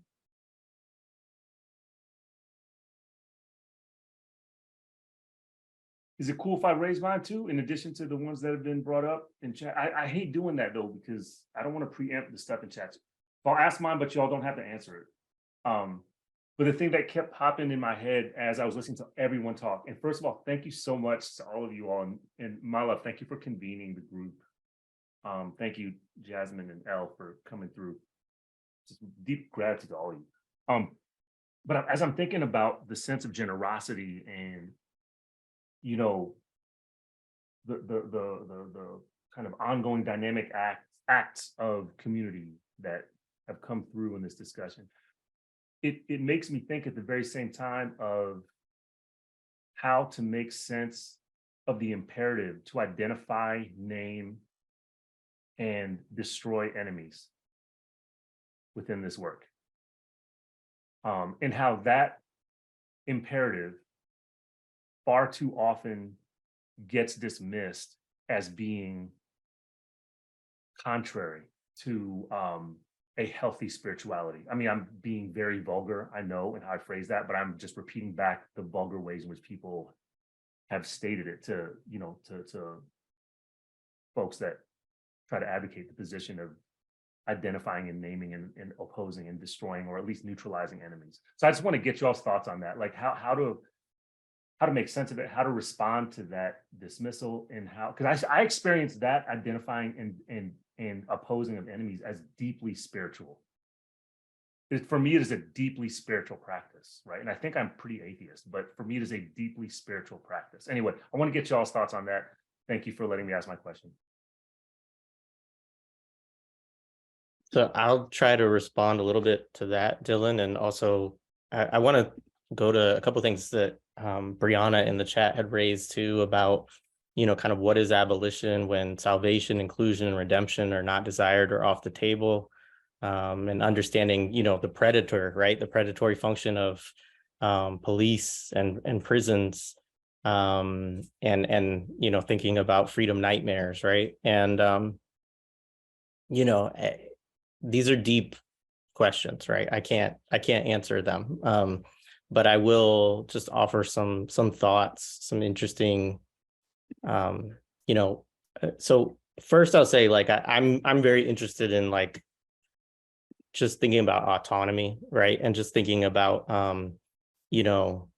Is it cool if I raise mine too, in addition to the ones that have been brought up in chat? I hate doing that though, because I don't want to preempt the stuff in chat. So I'll ask mine, but y'all don't have to answer it. But the thing that kept popping in my head as I was listening to everyone talk, and first of all, thank you so much to all of you all, and my love, thank you for convening the group. Thank you, Jasmine and Elle, for coming through. Just deep gratitude to all of you. But as I'm thinking about the sense of generosity and, you know, the kind of ongoing dynamic acts of community that have come through in this discussion, it makes me think at the very same time of how to make sense of the imperative to identify, name, and destroy enemies within this work. And how that imperative far too often gets dismissed as being contrary to a healthy spirituality. I mean, I'm being very vulgar, I know, in how I phrase that, but I'm just repeating back the vulgar ways in which people have stated it to, you know, to folks that try to advocate the position of identifying and naming and opposing and destroying, or at least neutralizing enemies. So I just want to get y'all's thoughts on that, like how to make sense of it, how to respond to that dismissal, and how, because I experienced that identifying and opposing of enemies as deeply spiritual. For me, it is a deeply spiritual practice, right? And I think I'm pretty atheist, but for me, it is a deeply spiritual practice. Anyway, I want to get y'all's thoughts on that. Thank you for letting me ask my question. So I'll try to respond a little bit to that, Dylan, and also I want to go to a couple of things that Brianna in the chat had raised too about, you know, kind of what is abolition when salvation, inclusion, and redemption are not desired or off the table, and understanding, you know, the predator, right? The predatory function of police and prisons, and you know, thinking about freedom nightmares, right? And you know, these are deep questions, right? I can't answer them, but I will just offer some thoughts, some interesting, you know. So first, I'll say, like, I'm very interested in, like, just thinking about autonomy, right? And just thinking about, you know,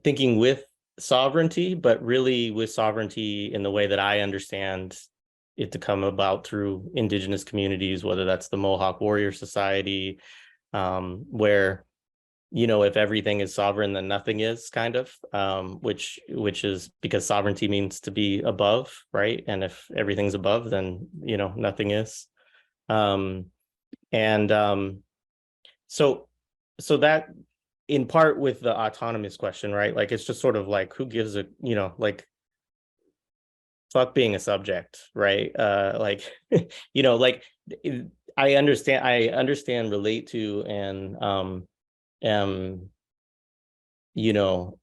thinking with sovereignty, but really with sovereignty in the way that I understand it to come about through Indigenous communities, whether that's the Mohawk Warrior Society, where, you know, if everything is sovereign, then nothing is, kind of, which is because sovereignty means to be above, right? And if everything's above, then, you know, nothing is. So that, in part with the autonomous question, right? Like, it's just sort of like, who gives a, you know, like, fuck being a subject, right? Like, you know, like, I understand, relate to, and you know,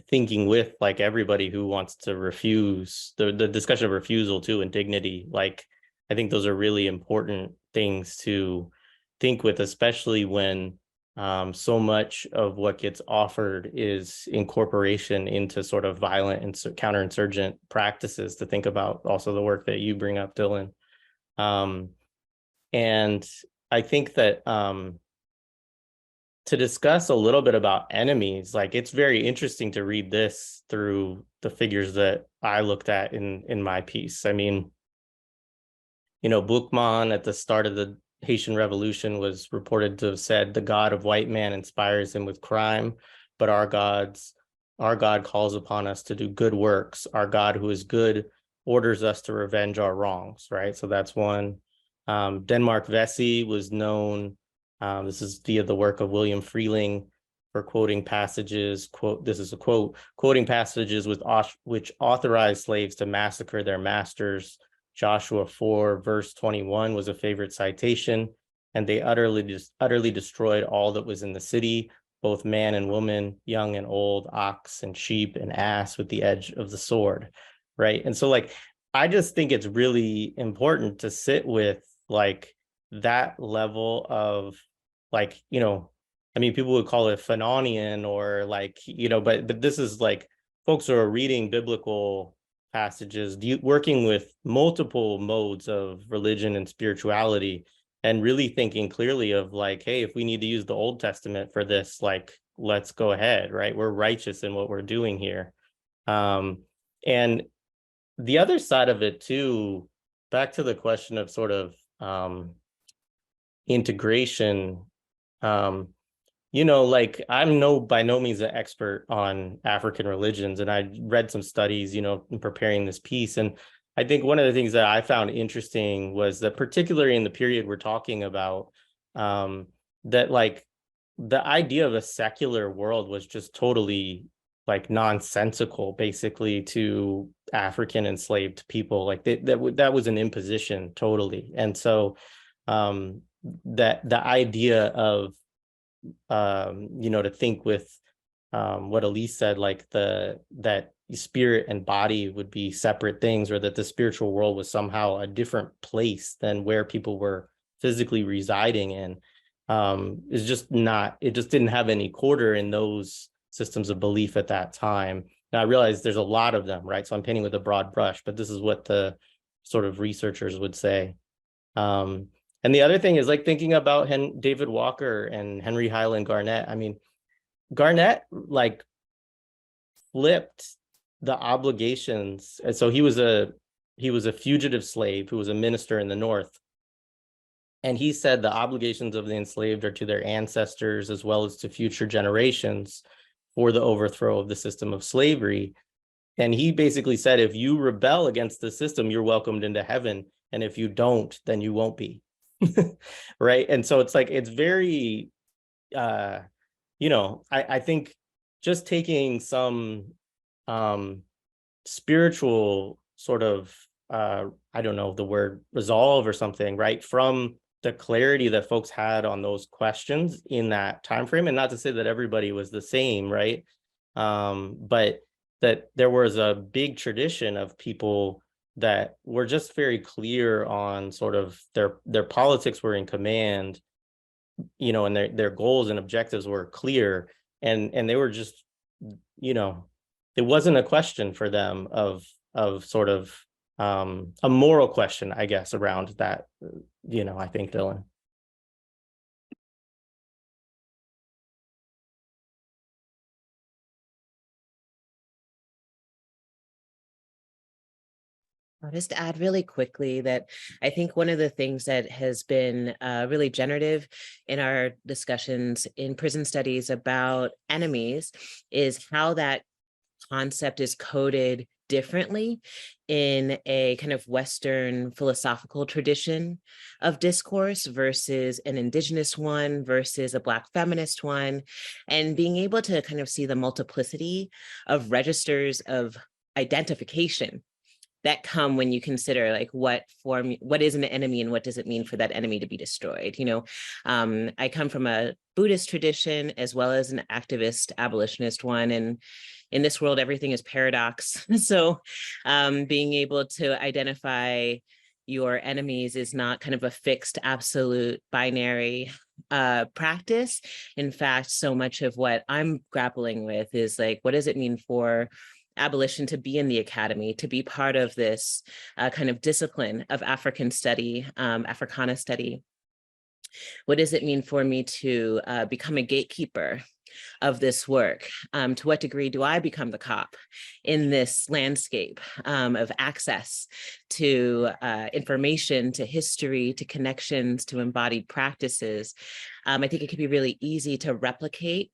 thinking with, like, everybody who wants to refuse the discussion of refusal too, and dignity. Like, I think those are really important things to think with, especially when so much of what gets offered is incorporation into sort of violent and counterinsurgent practices, to think about also the work that you bring up, Dylan. And I think that to discuss a little bit about enemies, like it's very interesting to read this through the figures that I looked at in my piece. I mean, you know, Boukman at the start of the Haitian Revolution was reported to have said, "The God of white man inspires him with crime, but our God calls upon us to do good works. Our God who is good orders us to revenge our wrongs," right? So that's one. Denmark Vesey was known, this is via the work of William Freeling, for quoting passages, this is a quote, quoting passages which authorized slaves to massacre their masters. Joshua 4 verse 21 was a favorite citation, and they utterly destroyed all that was in the city, both man and woman, young and old, ox and sheep and ass, with the edge of the sword, right? And so like, I just think it's really important to sit with like that level of like, you know, I mean, people would call it Fanonian or like, you know, but this is like folks who are reading biblical passages, working with multiple modes of religion and spirituality, and really thinking clearly of like, hey, if we need to use the Old Testament for this, like, let's go ahead, right? We're righteous in what we're doing here. And the other side of it too, back to the question of sort of integration, you know, like I'm by no means an expert on African religions, and I read some studies, you know, in preparing this piece. And I think one of the things that I found interesting was that particularly in the period we're talking about, that like the idea of a secular world was just totally like nonsensical, basically, to African enslaved people. Like that was an imposition totally. And so that the idea of you know, to think with what Elise said, like that spirit and body would be separate things, or that the spiritual world was somehow a different place than where people were physically residing in, is just not, it just didn't have any quarter in those systems of belief at that time. Now I realize there's a lot of them, right? So I'm painting with a broad brush, but this is what the sort of researchers would say. And the other thing is like thinking about David Walker and Henry Highland Garnett. I mean, Garnett like flipped the obligations. And so he was a fugitive slave who was a minister in the North. And he said the obligations of the enslaved are to their ancestors as well as to future generations for the overthrow of the system of slavery. And he basically said, if you rebel against the system, you're welcomed into heaven. And if you don't, then you won't be. Right. And so it's like, it's very, you know, I think just taking some spiritual sort of, I don't know the word, resolve or something, right, from the clarity that folks had on those questions in that time frame. And not to say that everybody was the same, right, but that there was a big tradition of people that were just very clear on sort of their politics were in command, you know, and their goals and objectives were clear, and they were just, you know, it wasn't a question for them of sort of a moral question, I guess, around that, you know, I think, Dylan. I'll just add really quickly that I think one of the things that has been really generative in our discussions in prison studies about enemies is how that concept is coded differently in a kind of Western philosophical tradition of discourse versus an Indigenous one versus a Black feminist one, and being able to kind of see the multiplicity of registers of identification that come when you consider like what is an enemy and what does it mean for that enemy to be destroyed. You know, I come from a Buddhist tradition as well as an activist abolitionist one, and in this world everything is paradox. So being able to identify your enemies is not kind of a fixed absolute binary practice. In fact, so much of what I'm grappling with is like, what does it mean for abolition to be in the academy, to be part of this kind of discipline of African study, Africana study, What does it mean for me to become a gatekeeper of this work? To what degree do I become the cop in this landscape of access to information, to history, to connections, to embodied practices? I think it can be really easy to replicate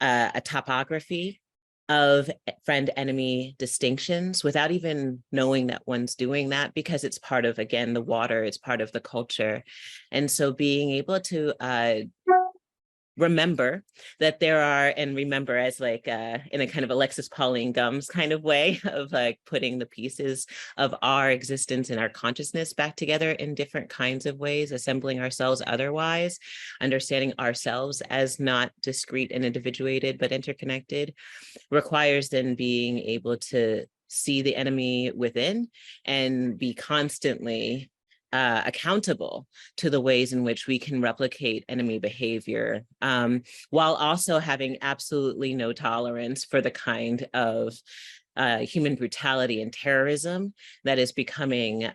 a topography of friend-enemy distinctions without even knowing that one's doing that, because it's part of, again, the water, it's part of the culture. And so being able to remember that there are, and remember as like in a kind of Alexis Pauline Gumbs kind of way of like putting the pieces of our existence and our consciousness back together in different kinds of ways, assembling ourselves otherwise, understanding ourselves as not discrete and individuated, but interconnected, requires then being able to see the enemy within and be constantly accountable to the ways in which we can replicate enemy behavior, while also having absolutely no tolerance for the kind of human brutality and terrorism that is becoming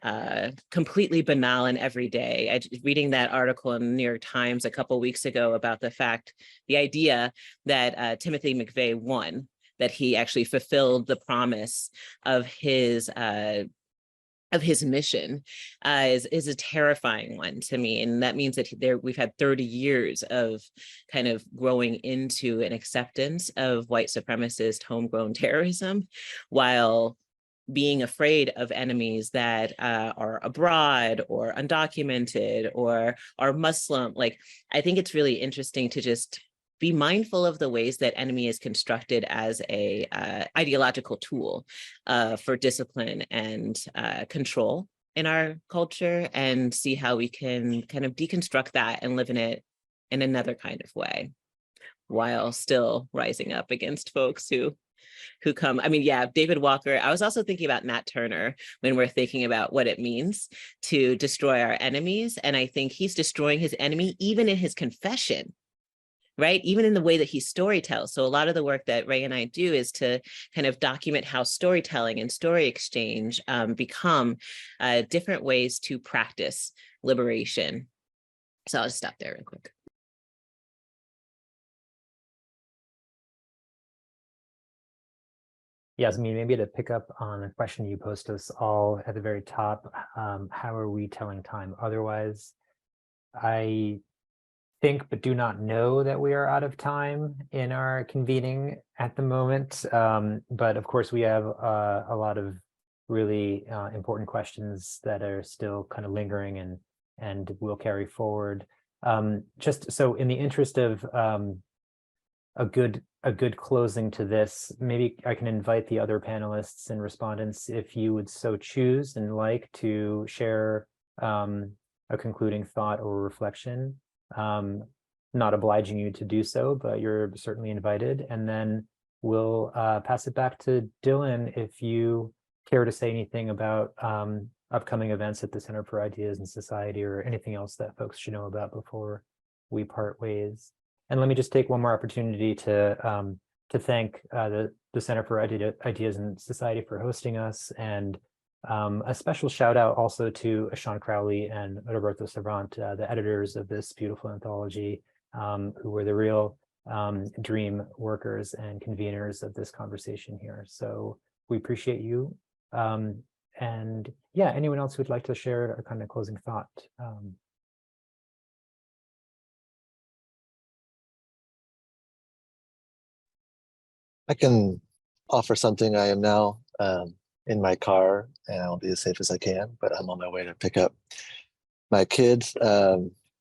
completely banal and everyday. Reading that article in the New York Times a couple of weeks ago about the idea that Timothy McVeigh won, that he actually fulfilled the promise of his mission is a terrifying one to me. And that means that we've had 30 years of kind of growing into an acceptance of white supremacist homegrown terrorism, while being afraid of enemies that are abroad or undocumented or are Muslim. Like, I think it's really interesting to just be mindful of the ways that enemy is constructed as a ideological tool for discipline and control in our culture, and see how we can kind of deconstruct that and live in it in another kind of way, while still rising up against folks who come. I mean, yeah, David Walker. I was also thinking about Nat Turner when we're thinking about what it means to destroy our enemies. And I think he's destroying his enemy even in his confession, right? Even in the way that he storytells. So a lot of the work that Ray and I do is to kind of document how storytelling and story exchange become different ways to practice liberation. So I'll just stop there real quick. Yasmin, maybe to pick up on a question you posed us all at the very top, how are we telling time otherwise? I think, but do not know that we are out of time in our convening at the moment. But of course, we have a lot of really important questions that are still kind of lingering and will carry forward. Just so in the interest of a good closing to this, maybe I can invite the other panelists and respondents, if you would so choose and like, to share a concluding thought or reflection. Not obliging you to do so, but you're certainly invited. And then we'll pass it back to Dylan if you care to say anything about upcoming events at the Center for Ideas and Society, or anything else that folks should know about before we part ways. And let me just take one more opportunity to thank the Center for Ideas and Society for hosting us, and a special shout out also to Sean Crowley and Roberto Savant, the editors of this beautiful anthology, who were the real dream workers and conveners of this conversation here. So we appreciate you. And yeah, anyone else who'd like to share a kind of closing thought? I can offer something. I am now in my car, and I'll be as safe as I can, but I'm on my way to pick up my kids,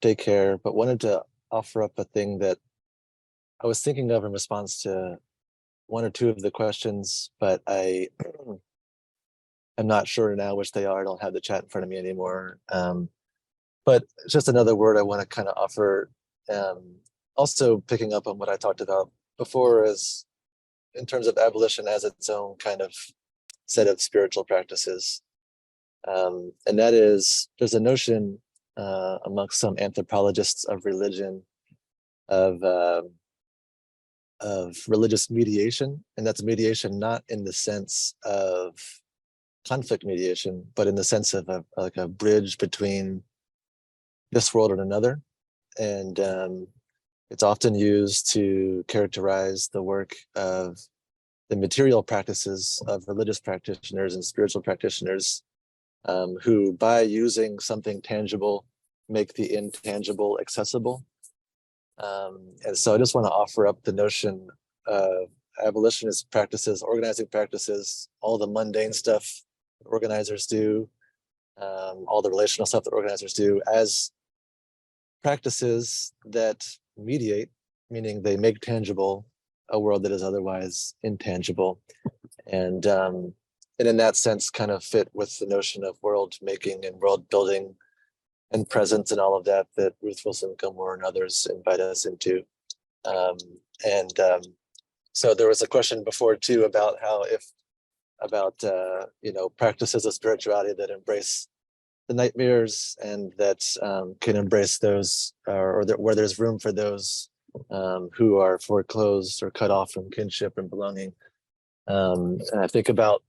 daycare, but wanted to offer up a thing that I was thinking of in response to one or two of the questions, but I am not sure now which they are. I don't have the chat in front of me anymore. But it's just another word I want to kind of offer. Also picking up on what I talked about before, is in terms of abolition as its own kind of set of spiritual practices. And that is, there's a notion amongst some anthropologists of religion of religious mediation, and that's mediation not in the sense of conflict mediation, but in the sense of like a bridge between this world and another. and it's often used to characterize the work of the material practices of religious practitioners and spiritual practitioners who, by using something tangible, make the intangible accessible. And so I just want to offer up the notion of abolitionist practices, organizing practices, all the mundane stuff organizers do, all the relational stuff that organizers do, as practices that mediate, meaning they make tangible a world that is otherwise intangible. And in that sense, kind of fit with the notion of world making and world building and presence and all of that Ruth Wilson Gilmore and others invite us into. So there was a question before too about how practices of spirituality that embrace the nightmares and that can embrace those where there's room for those who are foreclosed or cut off from kinship and belonging. And I think about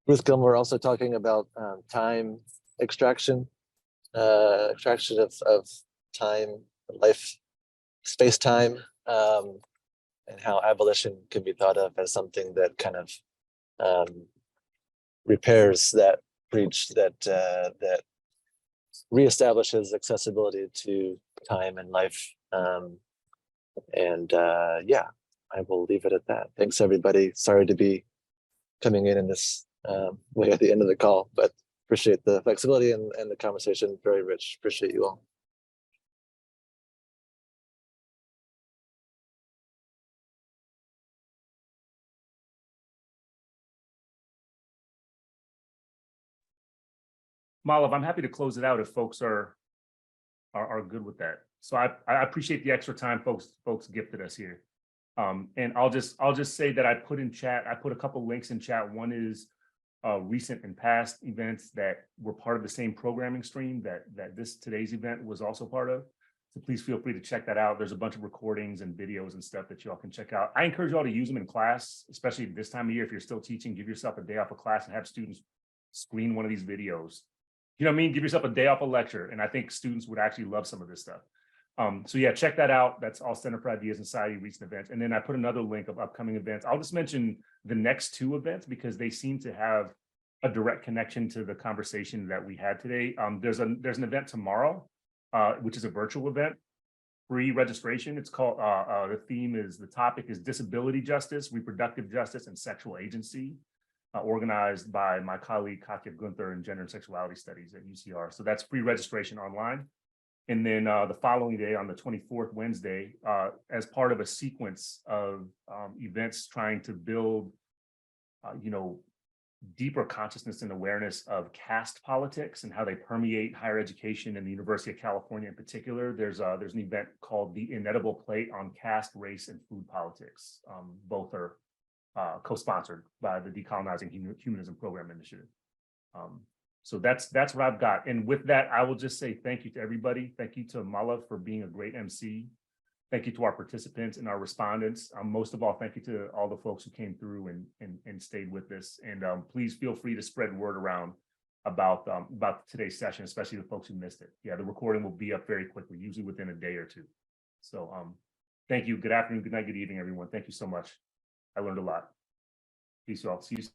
Ruth Gilmore also talking about time extraction of time, life, space-time, and how abolition can be thought of as something that kind of repairs that breach, that reestablishes accessibility to time and life. Yeah, I will leave it at that. Thanks, everybody. Sorry to be coming in this way at the end of the call, but appreciate the flexibility and the conversation. Very rich. Appreciate you all. Malav, I'm happy to close it out if folks are good with that. So I appreciate the extra time folks gifted us here. And I'll just say that I put a couple links in chat. One is recent and past events that were part of the same programming stream that today's event was also part of. So please feel free to check that out. There's a bunch of recordings and videos and stuff that y'all can check out. I encourage y'all to use them in class, especially this time of year. If you're still teaching, give yourself a day off of class and have students screen one of these videos. You know what I mean? Give yourself a day off a lecture. And I think students would actually love some of this stuff. So yeah, check that out. That's all Center for Ideas and Society recent events. And then I put another link of upcoming events. I'll just mention the next two events because they seem to have a direct connection to the conversation that we had today. There's an event tomorrow, which is a virtual event, free registration. It's called, the topic is disability justice, reproductive justice, and sexual agency, organized by my colleague Katya Gunther in Gender and Sexuality Studies at UCR. So that's free registration online. And then the following day, on the 24th, Wednesday, as part of a sequence of events trying to build, deeper consciousness and awareness of caste politics and how they permeate higher education and the University of California in particular, there's an event called The Inedible Plate on Caste, Race, and Food Politics. Both are co-sponsored by the Decolonizing Humanism Program Initiative. So that's what I've got. And with that, I will just say thank you to everybody. Thank you to Malav for being a great MC. Thank you to our participants and our respondents. Most of all, thank you to all the folks who came through and stayed with us. And please feel free to spread word around about today's session, especially the folks who missed it. Yeah, the recording will be up very quickly, usually within a day or two. So thank you. Good afternoon, good night, good evening, everyone. Thank you so much. I learned a lot. Peace, y'all. See you soon.